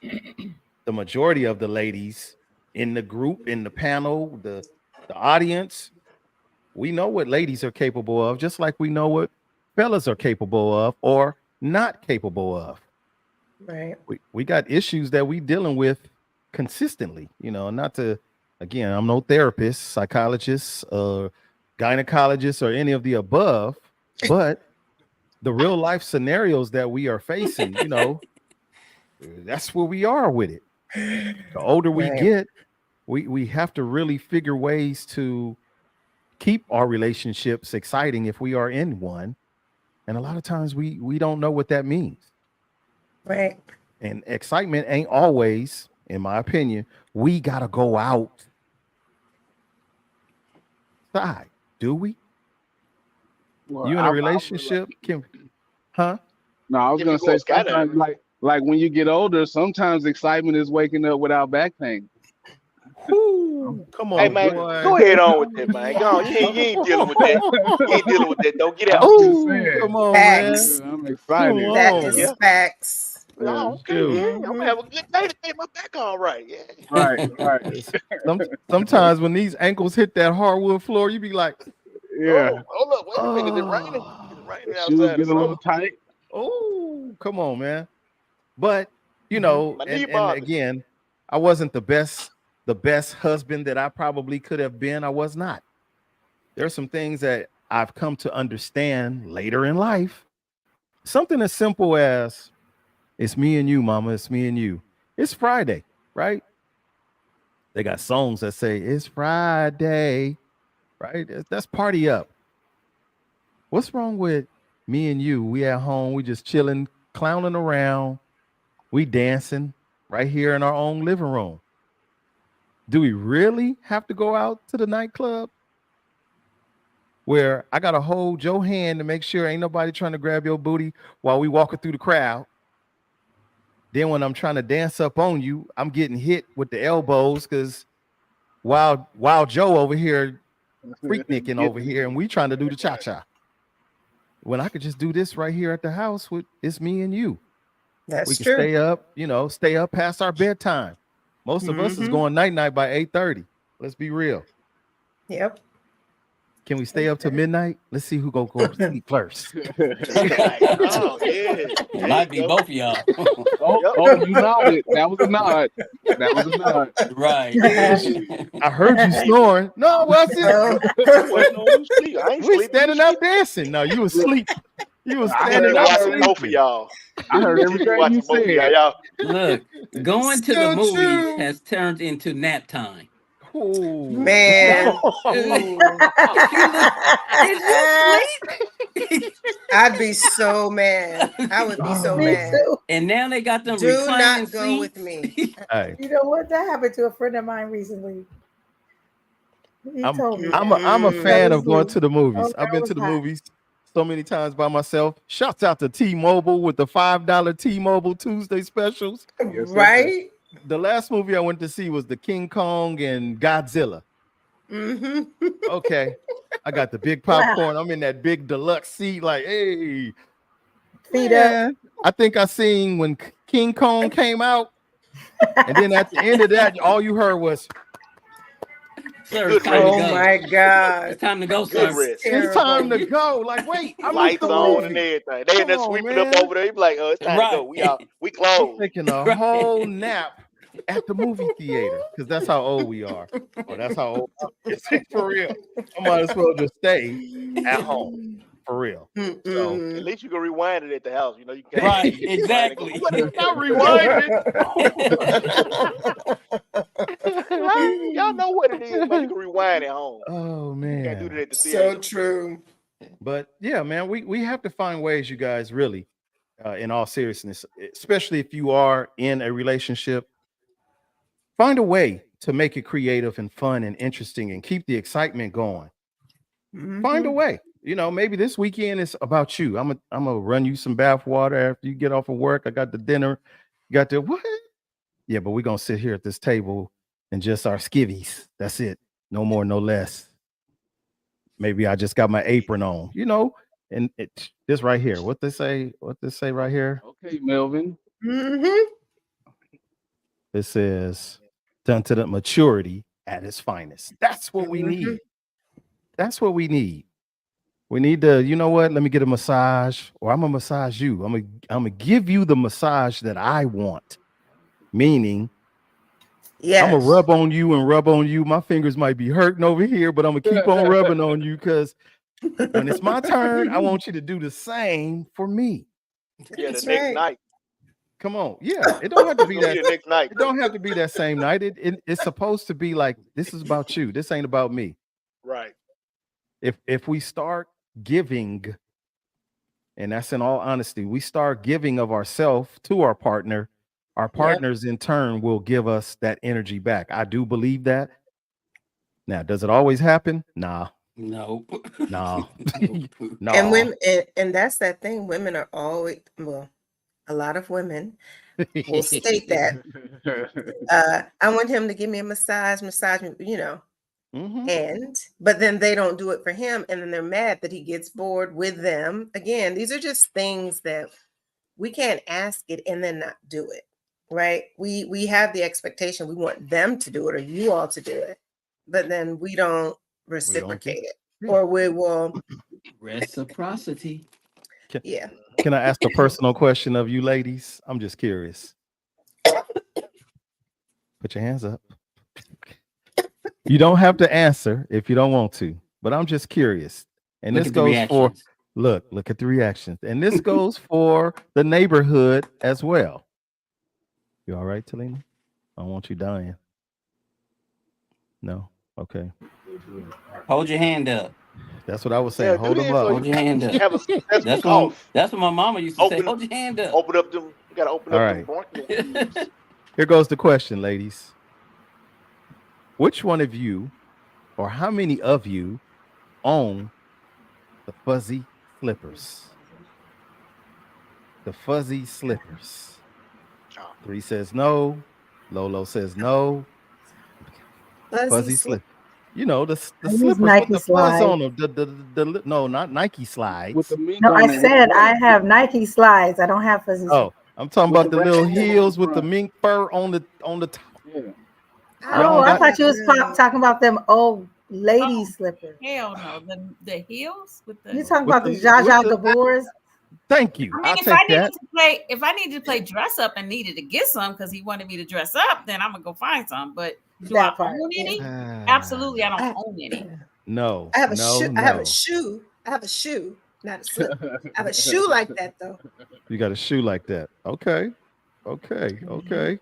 The majority of the ladies in the group, in the panel, the audience, we know what ladies are capable of, just like we know what fellas are capable of or not capable of. Right. We got issues that we dealing with consistently, not to, again, I'm no therapist, psychologist, gynecologist, or any of the above, but the real life scenarios that we are facing, that's where we are with it. The older we Right. get, we have to really figure ways to keep our relationships exciting if we are in one. And a lot of times we don't know what that means. Right. And excitement ain't always, in my opinion, we gotta go outside. Do we? Well, You in I a would relationship, Kim? Huh? no, I was If gonna you go say sometimes skydiving. like when you get older, sometimes excitement is waking up without back pain. Whoo, come Hey on, man, boy. go ahead on with that, man. Go on. Yeah. You ain't dealing with that. You ain't dealing with that though. Get out. I'm just Oh, saying. come on, Facts. man. I'm Come excited. That on. is Yeah. facts. Yeah. Oh, okay, Shoot. yeah. I'm gonna have a good day to get my back all right. Yeah. Right, right. Sometimes when these ankles hit that hardwood floor, you be like, Yeah. Oh, hold up, wait a minute. Is it raining? It's Oh, raining The shoes outside or get a little something. tight. oh, come on, man. But My knee and bothers. again, I wasn't the best husband that I probably could have been. I was not. There are some things that I've come to understand later in life. Something as simple as it's me and you, mama. It's me and you. It's Friday, right? They got songs that say it's Friday, right? That's party up. What's wrong with me and you? We at home, we just chilling, clowning around, we dancing right here in our own living room. Do we really have to go out to the nightclub where I gotta hold your hand to make sure ain't nobody trying to grab your booty while we walking through the crowd? Then when I'm trying to dance up on you, I'm getting hit with the elbows because while Joe over here freaknicking over here and we trying to do the cha-cha. When I could just do this right here at the house with it's me and you. We That's can true. stay up, stay up past our bedtime. Most of us is Mm-hmm. going night-night by 8:30. Let's be real. Yep. Can we stay up to midnight? Let's see who go to sleep first. Midnight. Oh, yeah. It There might you be go. both of y'all. Yep. You nodded. That was a nod. That was a nod. Right. I heard you snoring. No, I wasn't. Oh. I wasn't on sleep. I ain't We sleeping. standing up dancing. No, you was asleep. You was I I'm standing heard up watching both of sleeping. y'all. I heard Just everything you watching both of y'all. said. Y'all. Look, going to the So movies true. has turned into nap time. Oh. Man. Ooh. Is you sleep? I'd be so mad. I would be so Me mad. too. And now they got them Do reclining not go with seats. me. Hey, You know what? That happened to a friend of mine recently. He told me I'm that. a Mm-mm. fan Fell of going asleep. to the movies. Oh, I've girl been was to the hot. movies so many times by myself. Shouts out to T-Mobile with the $5 T-Mobile Tuesday specials. Yes, sir. Right? The last movie I went to see was the King Kong and Godzilla. Mm-hmm. Okay. I got the big Wow. popcorn. I'm in that big deluxe seat, like, hey, Feet up. man. I think I seen when King Kong came out, and then at the end of that, all you heard was Sir, it's Good time to Oh rest. go. my God. It's time to go, Good sir. That's rest. it's time to terrible. go. Like, wait, I missed Lights the on and movie. everything. They in Come there on, sweeping up man. over there. He be like, it's time to go. Right. We I'm closed. taking a Right. whole nap at the movie theater because that's how old we are. Or that's how old it's for real. I might as well just stay at home for real. So At Mm-mm. least you can rewind it at the house. You know, you can't Right. rewind and go, Exactly. what is not rewinding. y'all know what it is, man. You can rewind at home. Oh Can't do that man. at the So theater. true. But yeah, man, we have to find ways, you guys, really, in all seriousness, especially if you are in a relationship, find a way to make it creative and fun and interesting and keep the excitement going. Find a Mm-hmm. way. Maybe this weekend is about you. I'm gonna run you some bath water after you get off of work. I got the dinner. You got the what? Yeah, but we're gonna sit here at this table and just our skivvies. That's it. No more, no less. Maybe I just got my apron on, and this right here. What they say right here? Okay, Melvin. Mm-hmm. It says done to the maturity at its finest. That's what we Mm-hmm. need. That's what we need. We need to, you know what? Let me get a massage, or I'm gonna massage you. I'm gonna give you the massage that I want. Meaning, I'm gonna Yes. rub on you and rub on you. My fingers might be hurting over here, but I'm gonna keep on rubbing on you because when it's my turn, I want you to do the same for me. Yeah, the That's next right. night. Come on, yeah. It don't have to It's be gonna that. be the next night. It don't have to be that same night. It's supposed to be like this is about you. This ain't about me. Right. If we start giving, and that's in all honesty, we start giving of ourselves to our Yep. partners in turn will give us that energy back. I do believe that. Now, does it always happen? Nah, No. nah, And nah. women, and that's that thing. Women are always, well, a lot of women will state that. I want him to give me a massage me, Mhm. but then they don't do it for him, and then they're mad that he gets bored with them. Again, these are just things that we can't ask it and then not do it, right? We have the expectation we want them to do it or you all to do it, but then we don't We don't get reciprocate it. or we will. Reciprocity. Yeah. Can I ask a personal question of you ladies? I'm just curious. Put your hands up. You don't have to answer if you don't want to, but I'm just curious. And Look this at the goes for reactions. look at the reactions. And this goes for the neighborhood as well. You all right, Talina? I don't want you dying. No. Okay. Hold your hand up. That's what I was saying. Yeah, do Hold them this so up. Hold your hand up. have a successful That's cough. what my mama used to say. Open, Hold your hand up. open up them. You gotta open All up right. them bronchial tubes. Here goes the question, ladies. Which one of you, or how many of you, own the fuzzy slippers? The fuzzy slippers. 3 says no. Lolo says no. Fuzzy slip. You know, the use slippers Nike with the fuzz slides. on them. The no, not Nike slides. With the mink No, I on it. said I have Nike slides. I don't have fuzzy slides. Oh, I'm talking With about the the little rainbow on heels the with the front. mink fur on the top. Yeah. Y'all Oh, I got- thought you was talking about them old lady slippers. Hell no. The heels with the. You talking With about the- the Zsa Zsa with the- Gabor's? Thank you. I mean, I'll if take I needed that. to play, if I needed to play dress up and needed to get some because he wanted me to dress up, then I'm gonna go find some. But do That I part, own yeah. any? Absolutely, I don't own any. No. I have a no, shoe. no. I have a shoe. I have a shoe, not a slip. I have a shoe like that though. You got a shoe like that. Okay. Okay. Okay.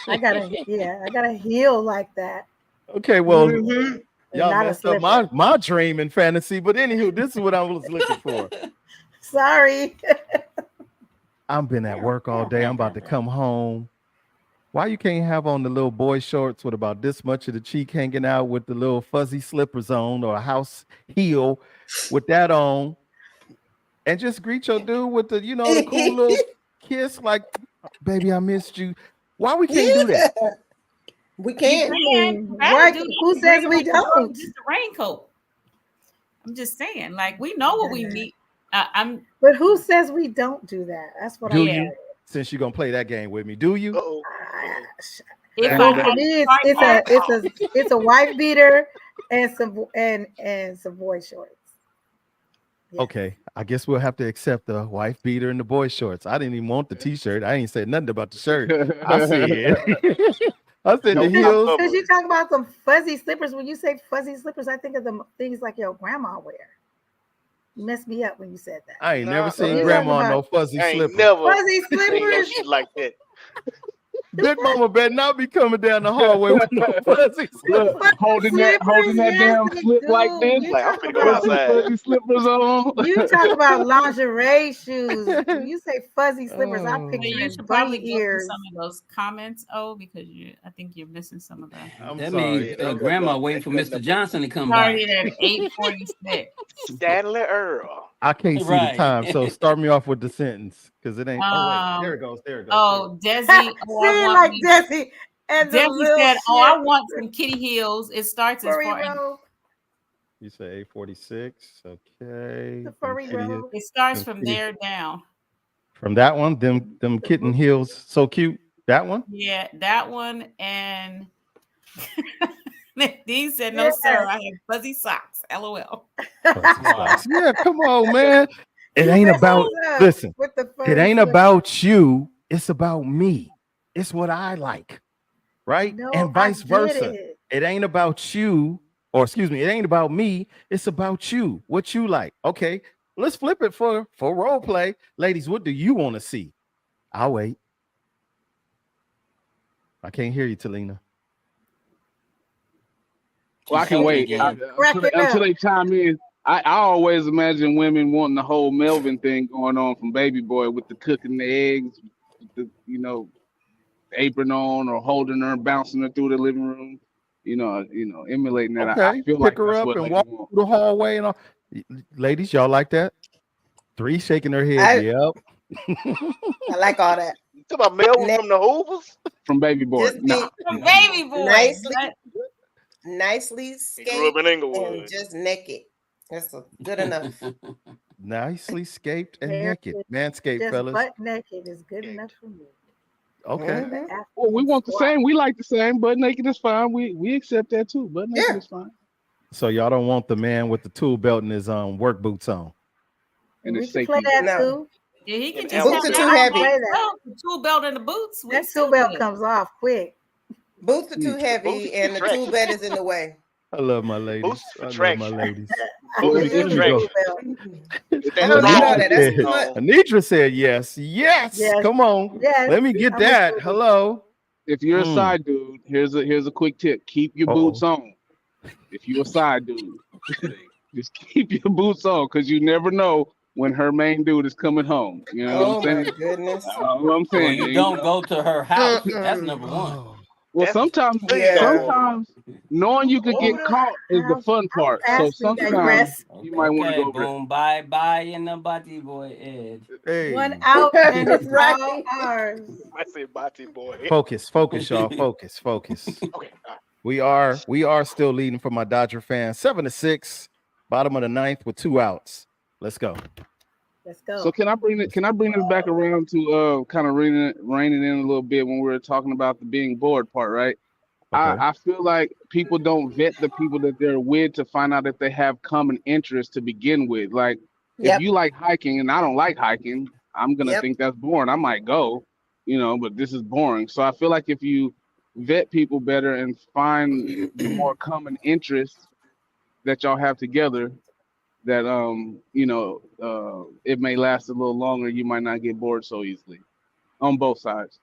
I got a heel like that. Okay. Well, Mhm. y'all Not a messed up slipper. my dream and fantasy. But anywho, this is what I was looking for. Sorry. I've been at work all day. I'm about to come home. Why you can't have on the little boy shorts with about this much of the cheek hanging out with the little fuzzy slippers on or a house heel with that on and just greet your dude with the, the cool little kiss like, baby, I missed you. Why we can't do that? Yeah. We You can. can. Why- Do that. who says Bring we on don't? Just a raincoat. I'm just saying, like we know what we need. I'm. But who says we don't do that? That's what Do I'm you? Since you're gonna play that game with me, do you? Uh-oh. If Well, I for had me, to it's a wife beater and some boy shorts. Yeah. Okay, I guess we'll have to accept the wife beater and the boy shorts. I didn't even want the t-shirt. I ain't said nothing about the shirt. I said, I said No the heels. Because you talk about some fuzzy slippers. When you say fuzzy slippers, I think of the things like your grandma wear. You messed me up when you said that. I ain't Nah, never seen you grandma talking no about- fuzzy I ain't slippers. never Fuzzy seen no slippers. shit like that. Big mama better not be coming down the hallway with no fuzzy Look, slippers. holding that Slippers, damn yes, slip like dude. this. You Like, I'm talk finna go With about some outside. fuzzy slippers on. you talk about lingerie shoes. When you say fuzzy slippers, I'm Oh. But you picturing should probably bunny go through ears. some of those comments, because I think you're missing some of them. I'm That sorry. means They grandma cutting up. waiting for They cutting Mr. up. Johnson to come Started by. at 8:46. Stanley Earl. I can't see the Right. time, so start me off with the sentence because it ain't. Oh wait, there it goes. There it goes. Oh, Desi. See, Oh, I want like me. Desi and the Desi little said, "Oh, I shit want some kitty heels." It starts as furry far. robe. You say 846. Okay. The furry Them kitty heels. robe. It starts Them from kitty- there down. From that one, them kitten heels, so cute. That one. Yeah, that one and. Dean said, "No, Yes. sir. I have fuzzy socks." LOL. Yeah, come on, man. It You ain't messed about. us up Listen, with the it furry ain't slippers. about you. It's about me. It's what I like, right? No, And vice I get versa. it. It ain't about you, or excuse me, it ain't about me. It's about you. What you like. Okay, let's flip it for role play, ladies. What do you want to see? I'll wait. I can't hear you, Talina. Well, I can wait until they chime in. I always imagine women wanting the whole Melvin thing going on from Baby Boy with the cooking the eggs, with the apron on or holding her and bouncing her through the living room. Emulating that. Okay, I feel pick like her that's up what and ladies walk want. through the hallway and all. Ladies, y'all like that? 3 shaking her head. Yep. I like all that. You talking about Melvin from the Hoovers? From Baby Boy. Just be Baby boy. nicely He grew up scaped in Inglewood. and just naked. That's good enough. Nicely scaped and Hair naked. Manscaped, Just fellas. butt naked is good enough for me. Okay. Mhm. Well, we want the same. We like the same. Butt naked is fine. We accept that too. Butt naked Yeah. is fine. So y'all don't want the man with the tool belt and his work boots on. And We it's can play safety. that No. too. Yeah, he can And just boots have are that too on heavy. by Play himself, the tool belt and the boots. We That still tool belt good. comes off quick. Boots are too Boots heavy, and the tool distraction. bed is in the way. I love my Boots ladies. is I for love my traction. ladies. I Well, can Let use me a go. tool belt. If I that don't need all strong that. boot That's too on, much. Anitra said yes. Yes. Yes, Come on. yes. Let me get I'm a that. tool. Hello. If you're a Mm. side dude, here's a quick tip: keep your boots Uh-oh. on. If you're a side dude, just keep your boots on because you never know when her main dude is coming home. You know what I'm Oh my saying? goodness. That's what I'm Well, saying. you You don't know? go to her house. That's Mm-mm. number one. Oh. Well, that's please don't Yeah. go over sometimes knowing you could over get there. caught is the fun How part. So fast we sometimes digress. you might want to Okay, go over there. boom, bye in the body boy Ed. One Hey. out and it's Right. all ours. I said Bati boy. Focus, y'all. Focus. Okay. All We are still leading for my Dodger fans. 7-6, bottom of the ninth with 2 outs. Let's go. Let's go. So can I bring it back around to kind of rein it in a little bit when we were talking about the being bored part, right? Okay. I feel like people don't vet the people that they're with to find out if they have common interests to begin with. Like if Yep. you like hiking and I don't like hiking, I'm gonna Yep. think that's boring. I might go, but this is boring. So I feel like if you vet people better and find the more common interests that y'all have together, that it may last a little longer. You might not get bored so easily on both sides.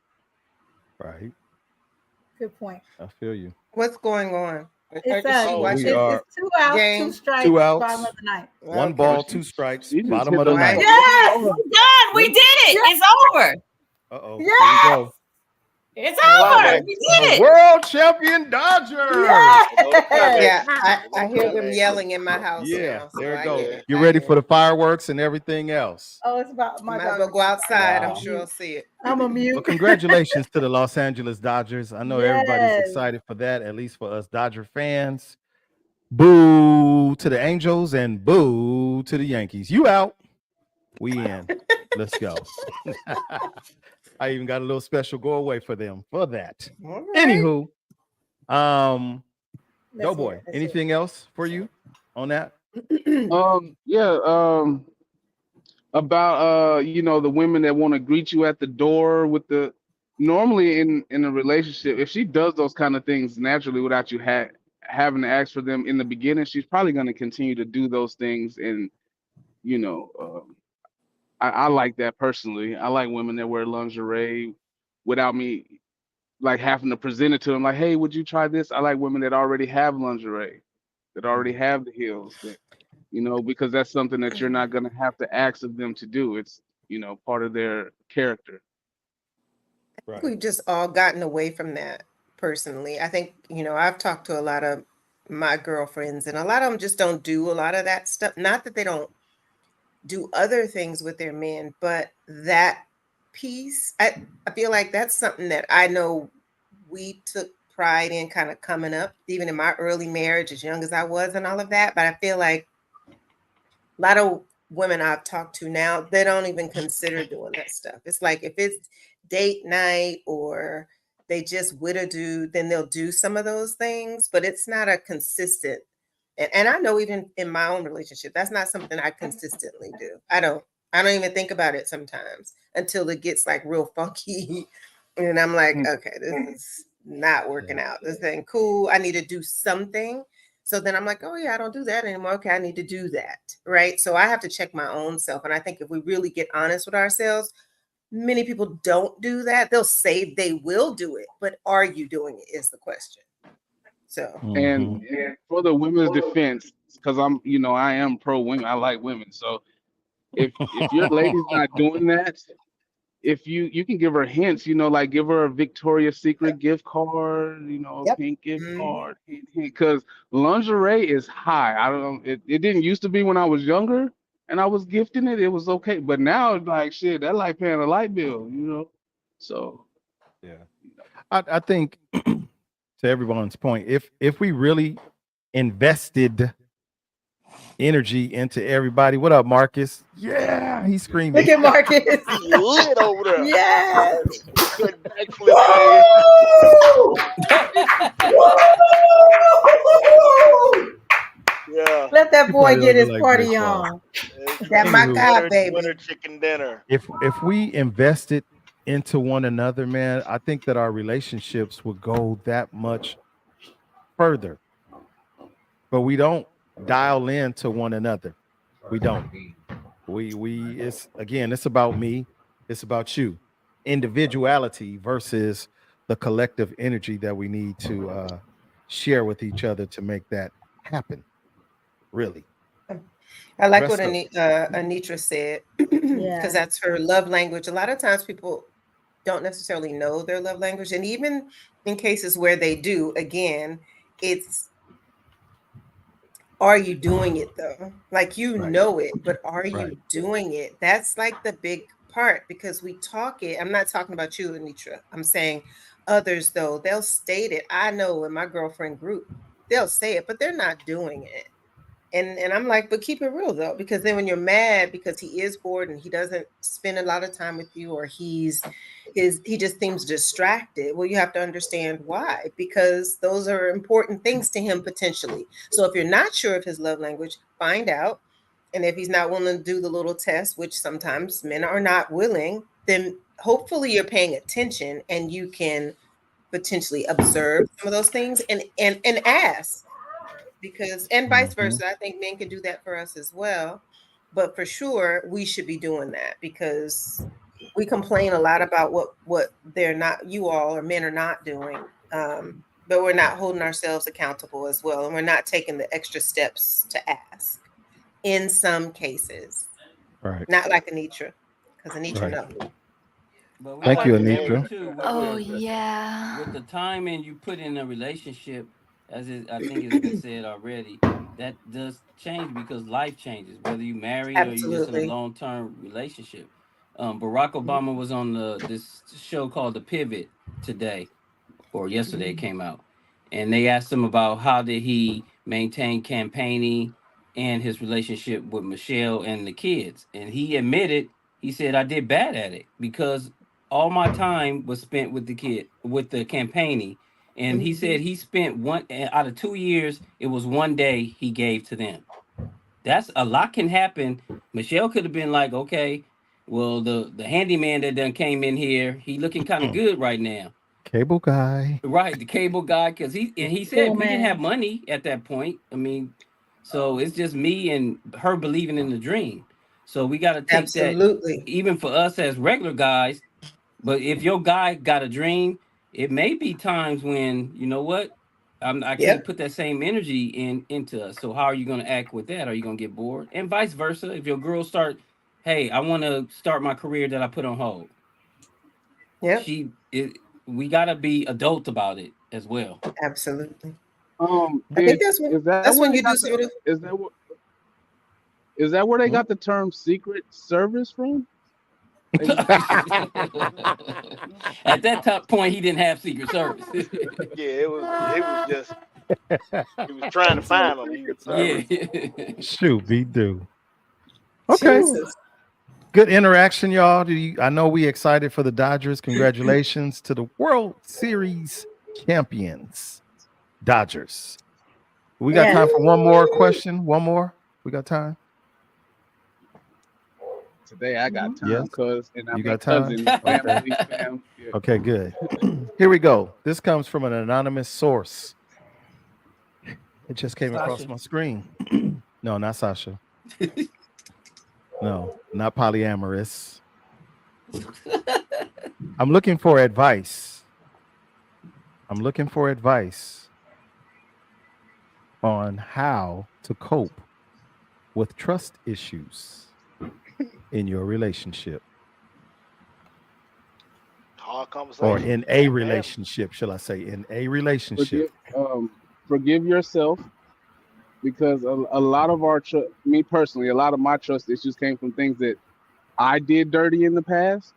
Right. Good point. I feel you. What's going on? It's Is she Oh, watching? it's 2 outs, 2 game? strikes, 2 outs. bottom of the ninth. 1 Okay. ball, 2 strikes, You just bottom hit of the the ninth. Yes! We're done. We did it. It's over. Uh-oh. Yes! Here we go. It's Oh, over. boy. We did The it. world champion Dodgers. Yes! Yeah, I hear them yelling in my house Yeah, now, so there it I goes. get it. You I ready get for it. the fireworks and everything else? Oh, it's about my Might as well daughter. go outside. I'm Wow. sure I'll see it. I'm a Well, mute. congratulations to the Los Angeles Dodgers. I know everybody's Yes. excited for that, at least for us Dodger fans. Boo to the Angels and boo to the Yankees. You out. We in. Let's go. I even got a little special go away for them for that. All right. Anywho, Let's Doughboy, hear it. anything else for you on that? About the women that want to greet you at the door with the normally in a relationship, if she does those kind of things naturally without you having to ask for them in the beginning, she's probably going to continue to do those things. And I like that personally. I like women that wear lingerie without me like having to present it to them like, hey, would you try this? I like women that already have lingerie, that already have the heels, that because that's something that you're not going to have to ask of them to do. It's part of their character. I think we've just all gotten away from that personally. I think, I've talked to a lot of my girlfriends and a lot of them just don't do a lot of that stuff. Not that they don't do other things with their men, but that piece, I feel like that's something that I know we took pride in kind of coming up, even in my early marriage, as young as I was and all of that. But I feel like a lot of women I've talked to now, they don't even consider doing that stuff. It's like if it's date night or they just with a dude, then they'll do some of those things, but it's not a consistent. And I know even in my own relationship, that's not something I consistently do. I don't even think about it sometimes until it gets like real funky. And I'm like, okay, this is not working out. This ain't cool. I need to do something. So then I'm like, oh yeah, I don't do that anymore. Okay, I need to do that. Right. So I have to check my own self. And I think if we really get honest with ourselves, many people don't do that. They'll say they will do it, but are you doing it is the question. So And for the women's defense, because I am pro women. I like women. So if your lady's not doing that, if you can give her hints, like give her a Victoria's Secret gift card, a pink gift card, because lingerie is high. I don't know. It didn't used to be when I was younger and I was gifting it. It was okay. But now it's like shit, that's like paying a light bill, So yeah. I think to everyone's point, if we really invested energy into everybody. What up, Marcus? Yeah, he's screaming. Look at Marcus. He lit over there. Yes. Good backflip. boy Everybody get don't his look like party Big Boss. on. That my Anywho, God, baby. winter chicken dinner. if we invested into one another, man, I think that our relationships would go that much further. But we don't dial into one another. We don't. We it's again, it's about me, it's about you. Individuality versus the collective energy that we need to share with each other to make that happen. Really. I like what Rest of Anitra said, because Yeah. that's her love language. A lot of times people don't necessarily know their love language. And even in cases where they do, again, it's, are you doing it though? Like, you Right. know it, but are you Right. doing it? That's like the big part, because we talk it. I'm not talking about you, Anitra. I'm saying others, though, they'll state it. I know in my girlfriend group, they'll say it, but they're not doing it. And I'm like, but keep it real though, because then when you're mad because he is bored and he doesn't spend a lot of time with you, or he just seems distracted. Well, you have to understand why, because those are important things to him potentially. So if you're not sure of his love language, find out. And if he's not willing to do the little test, which sometimes men are not willing, then hopefully you're paying attention and you can potentially observe some of those things and ask. Because, and vice versa, I think men can do that for us as well. But for sure, we should be doing that, because we complain a lot about what they're not, you all or men are not doing, but we're not holding ourselves accountable as well, and we're not taking the extra steps to ask in some cases. Right. Not like Anitra, because Anitra Right. knows. But we Thank have you, to remember Anitra. too, Oh yeah. with the time and you put in a relationship, I think it's been said already, that does change because life changes, whether you married or you just in a Absolutely. long-term relationship. Barack Obama was on this show called The Pivot today, or yesterday it came out, and they asked him about how did he maintain campaigning and his relationship with Michelle and the kids, and he admitted, he said, I did bad at it because all my time was spent with the kid with the campaigning, and he said he spent one out of 2 years, it was one day he gave to them. That's a lot can happen. Michelle could have been like, okay, well, the handyman that done came in here, he looking kind of good right now. Cable guy. Right, the cable guy, because he Cool, said we didn't man. have money at that point. I mean, so it's just me and her believing in the dream. So we got to take that, Absolutely. even for us as regular guys. But if your guy got a dream, it may be times when you know what, I can't Yep. put that same energy into us. So how are you going to act with that? Are you going to get bored? And vice versa. If your girl start, hey, I want to start my career that I put on hold. Yep. We gotta be adult about it as well. Absolutely. I think Is that that's where when they you do got some the of the is that where they Hmm? got the term Secret Service from? They- At that top point, he didn't have Secret Service. Yeah, it was just he was trying to find them. Secret Yeah. Service. Shoot, be do. Okay. Jesus. Good interaction, y'all. I know we excited for the Dodgers. Congratulations to the World Series champions, Dodgers. We got Yes. time for one more question. One more. We got time. Today I got time, Yes. cuz, and I'm You your got time? cousin, Okay. family, fam. Yeah. Okay, good. Here we go. This comes from an anonymous source. It just came across Sasha. my screen. No, not Sasha. No, not polyamorous. I'm looking for advice. I'm looking for advice on how to cope with trust issues in your relationship Hard conversation. or in a relationship, shall I say, in a relationship. Forgive yourself, because a lot of me personally, a lot of my trust issues came from things that I did dirty in the past.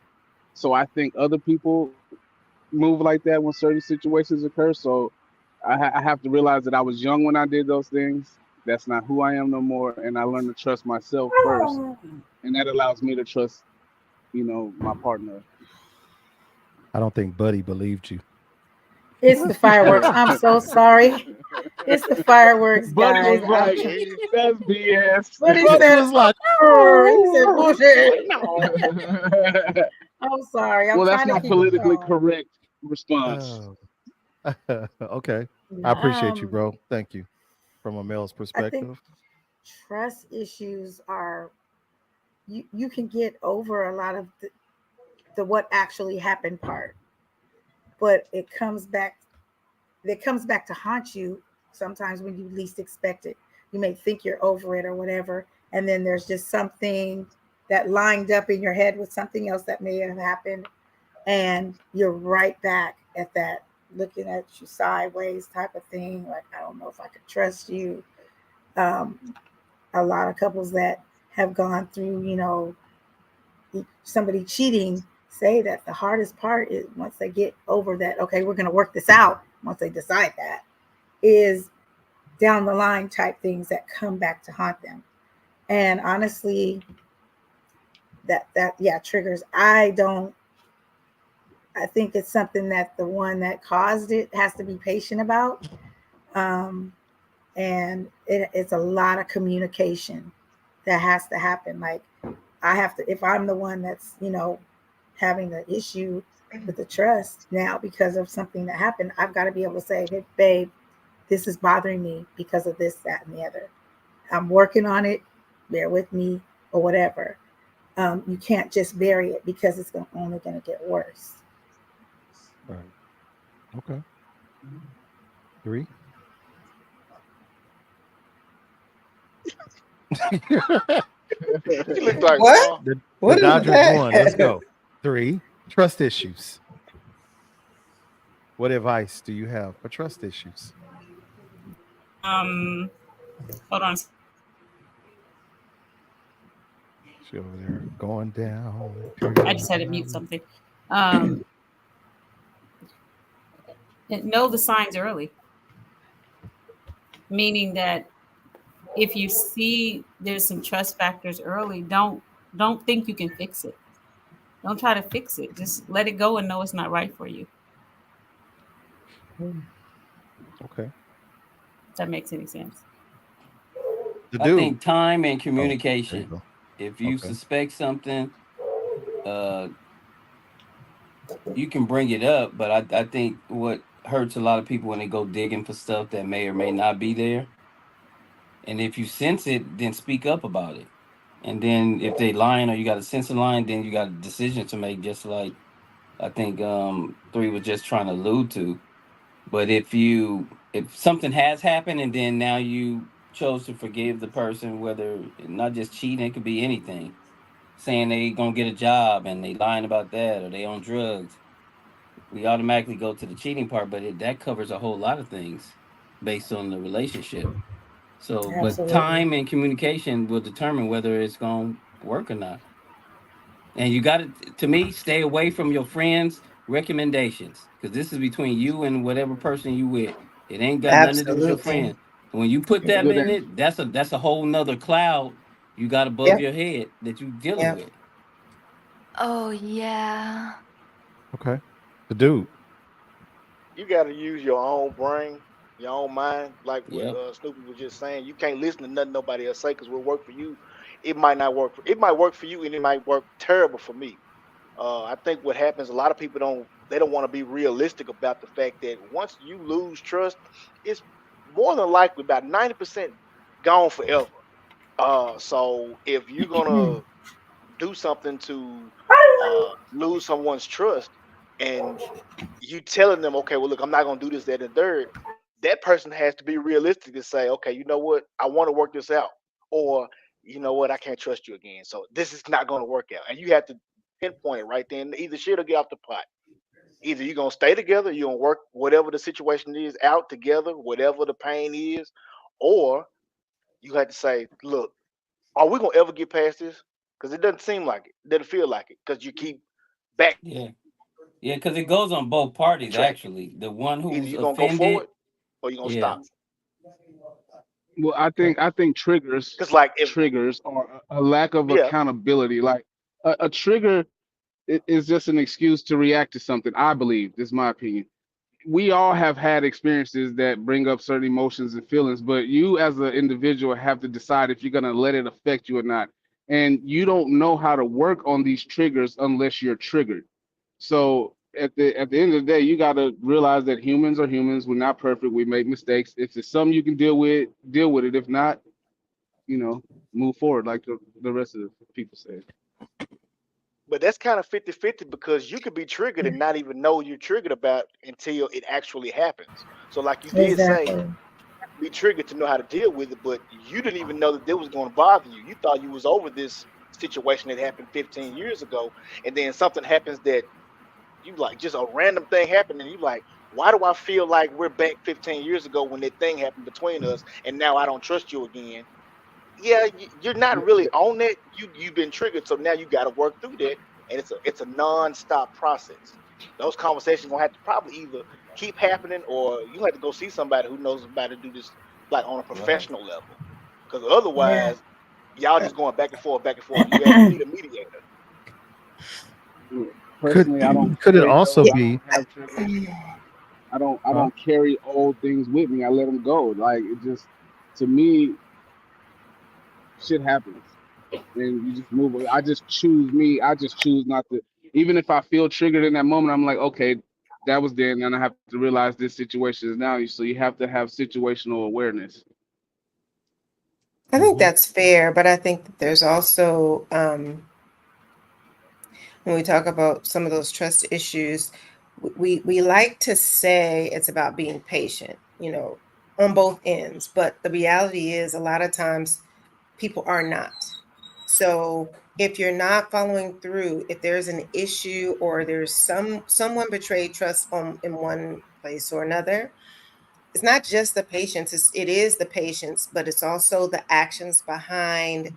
So I think other people move like that when certain situations occur. So I have to realize that I was young when I did those things. That's not who I am no more, and I learned to trust myself first, and that allows me to trust, my partner. I don't think Buddy believed you. It's the fireworks. I'm so sorry. It's the fireworks, Buddy guys. was like, "That's BS." But he Buddy said, was like, he said bullshit. No. I'm sorry. I'm Well, that's trying to not keep it politically calm. correct response. oh. Okay. I No, appreciate you, bro. Thank you. From a male's I think perspective. trust issues are you can get over a lot of the what actually happened part, but it comes back to haunt you sometimes when you least expect it. You may think you're over it or whatever, and then there's just something that lined up in your head with something else that may have happened, and you're right back at that looking at you sideways type of thing. Like, I don't know if I could trust you. A lot of couples that have gone through, somebody cheating say that the hardest part is once they get over that, okay, we're going to work this out. Once they decide that, is down the line type things that come back to haunt them. And honestly, that triggers. I think it's something that the one that caused it has to be patient about. And it's a lot of communication that has to happen. Like, I have to, if I'm the one that's, having the issue with the trust now because of something that happened, I've got to be able to say, hey, babe, this is bothering me because of this, that, and the other. I'm working on it. Bear with me, or whatever. You can't just bury it because it's only going to get worse. Right. Okay. 3. You look like What? The What is Dodgers that? won. Let's go. 3. Trust issues. What advice do you have for trust issues? Hold on. She over there going down. I just had to mute something. Know the signs early, meaning that if you see there's some trust factors early, don't think you can fix it. Don't try to fix it. Just let it go and know it's not right for you. Okay. If that makes any sense. I think time and Oh, there you communication. go. If you Okay. suspect something, you can bring it up, but I think what hurts a lot of people when they go digging for stuff that may or may not be there. And if you sense it, then speak up about it. And then if they lying or you got a sense of lying, then you got a decision to make, just like I think 3 was just trying to allude to. But if something has happened and then now you chose to forgive the person, whether not just cheating, it could be anything. Saying they gonna get a job and they lying about that, or they on drugs, we automatically go to the cheating part, but that covers a whole lot of things based on the relationship. So, but Absolutely. time and communication will determine whether it's going to work or not. And you got to me, stay away from your friends' recommendations, because this is between you and whatever person you with. It ain't got nothing to do with your Absolutely. friend. And when you put them Good in answer. it, that's a whole nother cloud you got above Yep. your head that you dealing Yep. with. Oh, yeah. Okay. The dude. You got to use your own brain, your own mind, like what Yep. Snoopy was just saying. You can't listen to nothing nobody else say because what work for you, it might not work. It might work for you, and it might work terrible for me. I think what happens, a lot of people don't want to be realistic about the fact that once you lose trust, it's more than likely about 90% gone forever. So if you're gonna do something to lose someone's trust, and you telling them, okay, well, look, I'm not gonna do this, that, and the third, that person has to be realistic to say, okay, you know what, I want to work this out, or you know what, I can't trust you again. So this is not gonna work out, and you have to pinpoint it right then. Either shit or get off the pot. Either you're gonna stay together, you're gonna work whatever the situation is out together, whatever the pain is, or you have to say, look, are we gonna ever get past this? Because it doesn't seem like it, doesn't feel like it, because you keep Yeah. Yeah, because it goes on both parties, backtracking. actually. The one Either who's you're gonna go offended, forward or you're gonna yeah. stop. Well, I Okay. think triggers Because like if are a lack of yeah, accountability. Like a trigger is just an excuse to react to something. I believe this is my opinion. we all have had experiences that bring up certain emotions and feelings, but you as an individual have to decide if you're going to let it affect you or not. And you don't know how to work on these triggers unless you're triggered. So at the end of the day, you got to realize that humans are humans. We're not perfect. We make mistakes. If it's something you can deal with it. If not, move forward like the rest of the people say. But that's kind of 50-50 because you could be triggered and not even know you're triggered about until it actually happens. So like you did say, Exactly. be triggered to know how to deal with it, but you didn't even know that it was going to bother you. You thought you was over this situation that happened 15 years ago, and then something happens that you like, just a random thing happened, and you like, why do I feel like we're back 15 years ago when that thing happened between us, and now I don't trust you again? Yeah, you're not really on that. You've been triggered, so now you got to work through that, and it's a non-stop process. Those conversations gonna have to probably either keep happening, or you have to go see somebody who knows about to do this like on a professional level, because Yeah. otherwise y'all just going back and forth, back and forth. You need a mediator. Personally, I don't Could it carry also those. I be don't have triggers. I huh? don't carry old things with me. I let them go. Like it just, to me, shit happens, and you just move. I just choose me. I just choose not to. Even if I feel triggered in that moment, I'm like, okay, that was then, and I have to realize this situation is now. So you have to have situational awareness. I think that's fair, but I think that there's also when we talk about some of those trust issues, we like to say it's about being patient, on both ends. But the reality is, a lot of times people are not. So if you're not following through, if there's an issue or there's someone betrayed trust in one place or another, it's not just the patience. It is the patience, but it's also the actions behind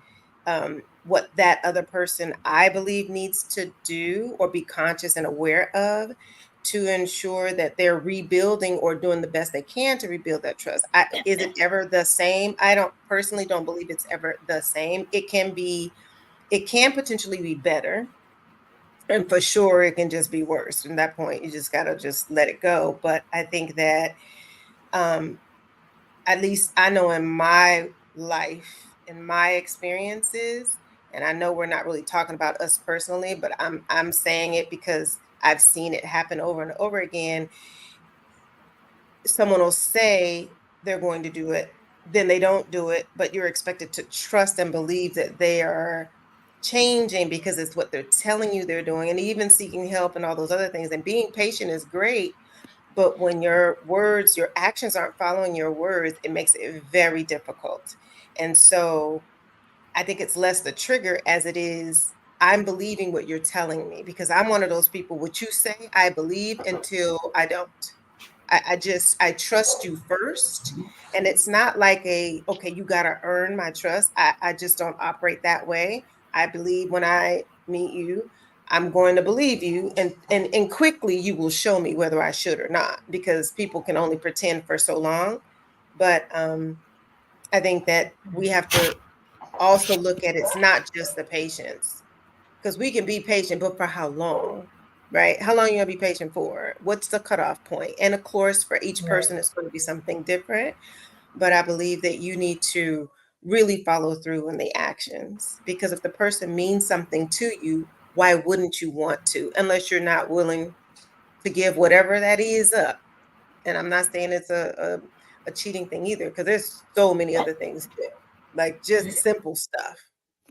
what that other person, I believe, needs to do or be conscious and aware of to ensure that they're rebuilding or doing the best they can to rebuild that trust. Is it ever the same? I don't personally don't believe it's ever the same. It can potentially be better. And for sure, it can just be worse. From that point, you just got to just let it go. But I think that um, at least I know in my life, in my experiences, and I know we're not really talking about us personally, but I'm saying it because I've seen it happen over and over again. Someone will say they're going to do it, then they don't do it, but you're expected to trust and believe that they are changing because it's what they're telling you they're doing, and even seeking help and all those other things. And being patient is great, but when your actions aren't following your words, it makes it very difficult. And so I think it's less the trigger as it is, I'm believing what you're telling me, because I'm one of those people, what you say, I believe until I don't. I trust you first. And it's not like okay, you got to earn my trust. I just don't operate that way. I believe when I meet you, I'm going to believe you, and quickly you will show me whether I should or not, because people can only pretend for so long. But I think that we have to also look at, it's not just the patience, because we can be patient, but for how long? Right? How long are you gonna be patient for? What's the cutoff point? And of course, for each Right. person, it's going to be something different. But I believe that you need to really follow through in the actions, because if the person means something to you, why wouldn't you want to? Unless you're not willing to give whatever that is up. And I'm not saying it's a cheating thing either, because there's so many other things too, like just simple stuff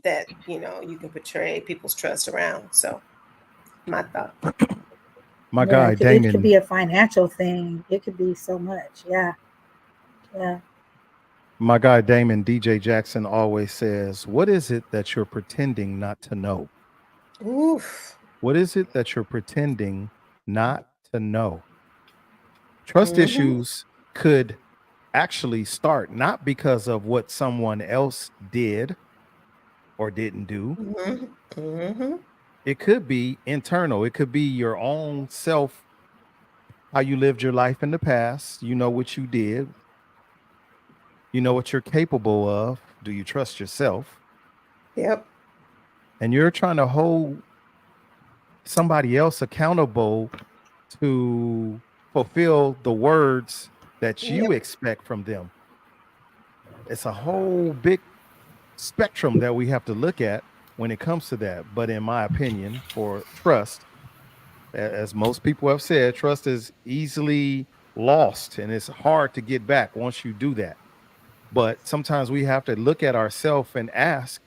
that you can portray people's trust around. So my thought. My Yeah, guy it could Damon, be a financial thing. It could be so much. Yeah. Yeah. my guy Damon, DJ Jackson always says, "What is it that you're pretending not to know? Oof. What is it that you're pretending not to know?" Trust Mm-hmm. issues could actually start not because of what someone else did or didn't do. Mm-hmm. Mm-hmm. It could be internal. It could be your own self, how you lived your life in the past. You know what you did. You know what you're capable of. Do you trust yourself? Yep. And you're trying to hold somebody else accountable to fulfill the words that you expect from them. It's a whole big spectrum that we have to look at when it comes to that. But in my opinion, for trust, as most people have said, trust is easily lost and it's hard to get back once you do that. But sometimes we have to look at ourselves and ask,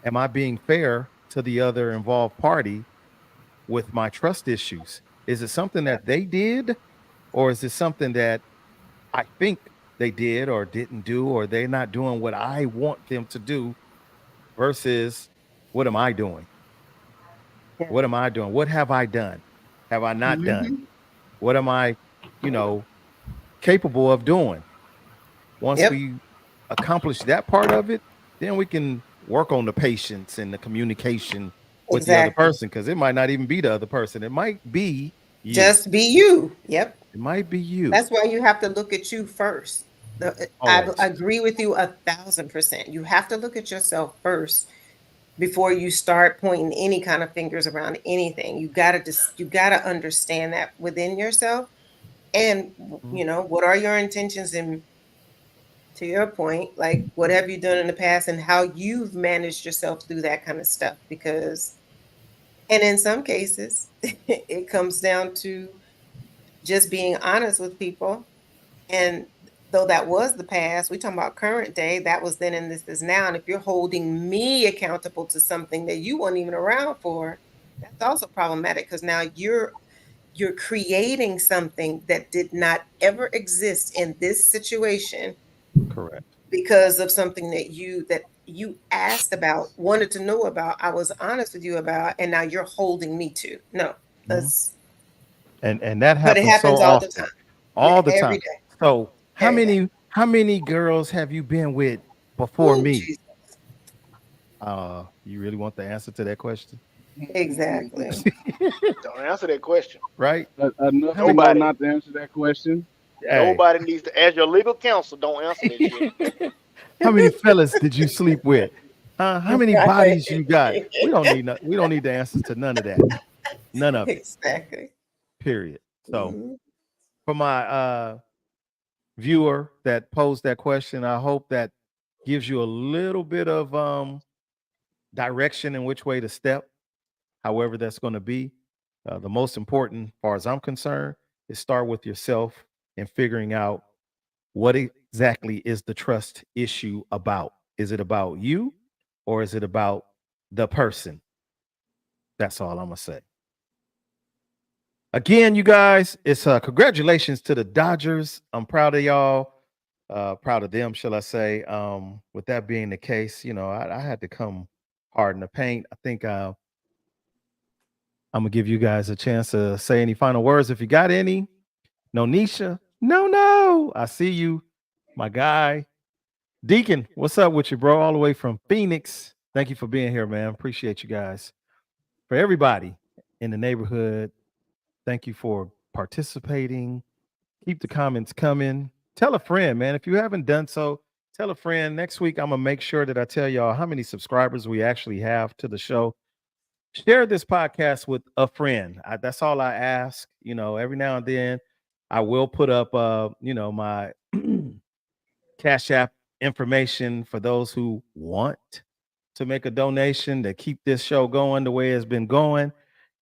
am I being fair to the other involved party with my trust issues? Is it something that they did, or is it something that I think they did or didn't do, or they're not doing what I want them to do versus what am I doing? What am I doing? What have I done? Have I not done? Mhm. What am I, you know, capable of doing? Once Yep. we accomplish that part of it, then we can work on the patience and the communication with the other Exactly. person, because it might not even be the other person. It might be you. Just be you. Yep. It might be you. That's why you have to look at you first. I Always. agree with you 1,000%. You have to look at yourself first before you start pointing any kind of fingers around anything. You gotta understand that within yourself, and Mhm. what are your intentions, and to your point, like what have you done in the past and how you've managed yourself through that kind of stuff. Because, and in some cases, it comes down to just being honest with people. And though that was the past, we talking about current day, that was then and this is now. And if you're holding me accountable to something that you weren't even around for, that's also problematic, because now you're creating something that did not ever exist in this situation Correct. because of something that you asked about, wanted to know about, I was honest with you about, and now you're holding me to. No, Mhm. that's And that but it happens so happens all the often. time. Yeah, All the every time. day. So Every day. how many girls have you been with before Oh, me? Jesus. You really want the answer to that question? Exactly. Don't answer that question. Right? Enough How to many know Nobody. not to answer that question. hey, Nobody needs to. As your legal counsel, don't answer that shit. how many fellas did you sleep with? How many Right. bodies you got? We don't need the answers to none of that. None of it. Exactly. Period. So Mhm. for my viewer that posed that question, I hope that gives you a little bit of direction in which way to step, however that's going to be. The most important, as far as I'm concerned, is start with yourself and figuring out what exactly is the trust issue about. Is it about you, or is it about the person? That's all I'm gonna say. Again, you guys, it's congratulations to the Dodgers. I'm proud of y'all. Proud of them, shall I say? With that being the case, I had to come hard in the paint. I think I'm gonna give you guys a chance to say any final words if you got any. No, Nisha. No, no. I see you, my guy. Deacon, what's up with you, bro? All the way from Phoenix. Thank you for being here, man. Appreciate you guys. For everybody in the neighborhood, thank you for participating. Keep the comments coming. Tell a friend, man. If you haven't done so, tell a friend. Next week, I'm gonna make sure that I tell y'all how many subscribers we actually have to the show. Share this podcast with a friend. That's all I ask. Every now and then I will put up my Cash App information for those who want to make a donation to keep this show going the way it's been going.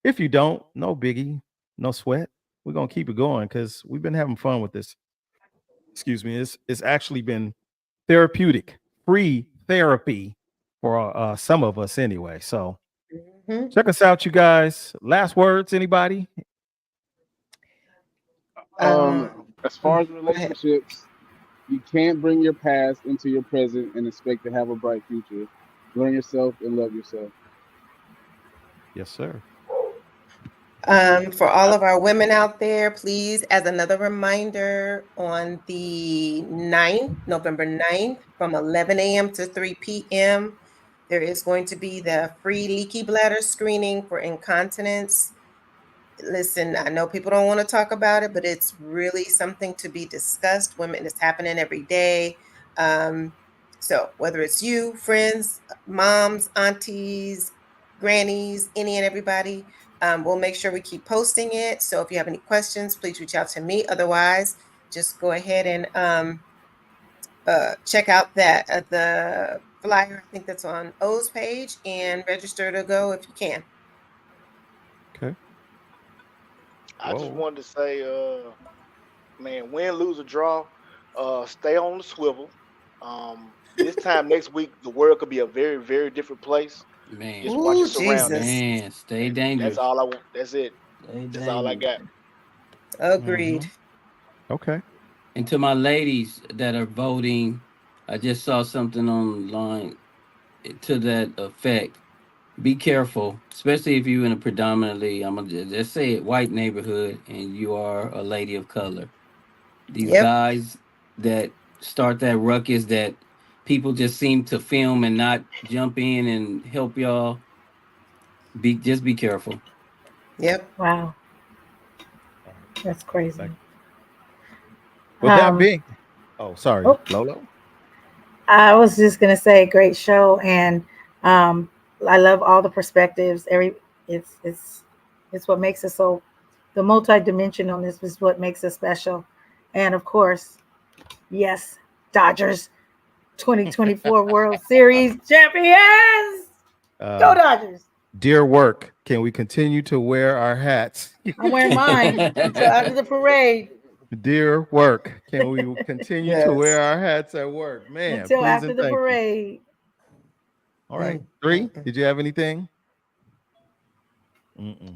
If you don't, no biggie, no sweat. We're gonna keep it going because we've been having fun with this. Excuse me. It's actually been therapeutic, free therapy for some of us anyway. So Mhm. check us out, you guys. Last words, anybody? As far as Go ahead. relationships, you can't bring your past into your present and expect to have a bright future. Learn yourself and love yourself. Yes, sir. For all of our women out there, please, as another reminder, on the 9th, November 9th, from 11 a.m. to 3 p.m., there is going to be the free leaky bladder screening for incontinence. Listen, I know people don't want to talk about it, but it's really something to be discussed. Women, it's happening every day. So whether it's you, friends, moms, aunties, grannies, any and everybody, We'll make sure we keep posting it. So if you have any questions, please reach out to me. Otherwise, just go ahead and check out the flyer. I think that's on O's page, and register to go if you can. Okay. I just Whoa. wanted to say, man, win, lose, or draw, stay on the swivel. This time next week, the world could be a very, very different place. Man, Just watch your Ooh, surroundings. Jesus. man, stay And dangerous. that's all I want. That's it. Stay That's all I dangerous. got. Agreed. Okay. And to my ladies that are voting, I just saw something online to that effect. Be careful, especially if you're in a predominantly, I'm gonna just say it, white neighborhood, and you are a lady of color. These Yep. guys that start that ruckus that people just seem to film and not jump in and help y'all. Just be careful. Yep. Wow, that's crazy. Thank With that Um, being, oh, sorry, oh, Lolo. I was just gonna say, great show, and um, I love all the perspectives. It's what makes us so. The multi-dimensionalness is what makes us special, and of course, yes, Dodgers 2024 World Series champions. Go Dodgers! Dear work, can we continue to wear our hats? I'm wearing mine until after the parade. Dear work, can we continue to Yes. wear our hats at work? Man, Until please after and the thank you. parade. All right. 3, did you have anything?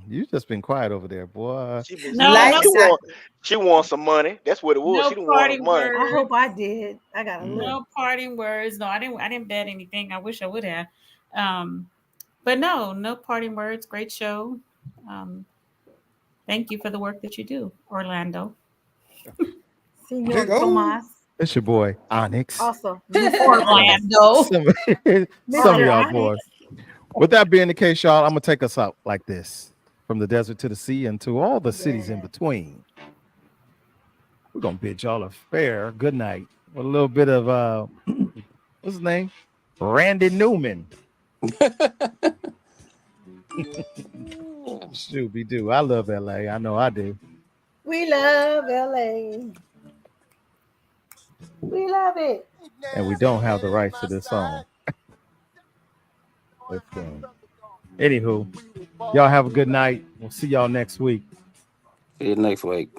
You just been quiet over there, boy. She been No, Like no, she won some money. That's what it was. no She didn't want parting her money. I words. hope I did. I got a little. No parting words. No, I didn't bet anything. I wish I would have. But no parting words. Great show. Um, thank you for the work that you do, Orlando. Senor Tomas. It's your boy, Onyx. Also, Orlando. Some of Mr. y'all Onyx. boys. With that being the case, y'all, I'm going to take us out like this. From the desert to the sea and to all the cities in between. We're going to bid y'all a fair good night. With a little bit of, what's his name? Randy Newman. Shooby doo. I love LA. I know I do. We love LA. We love it. And we don't have the rights to this song. Anywho, y'all have a good night. We'll see y'all next week. See you next week.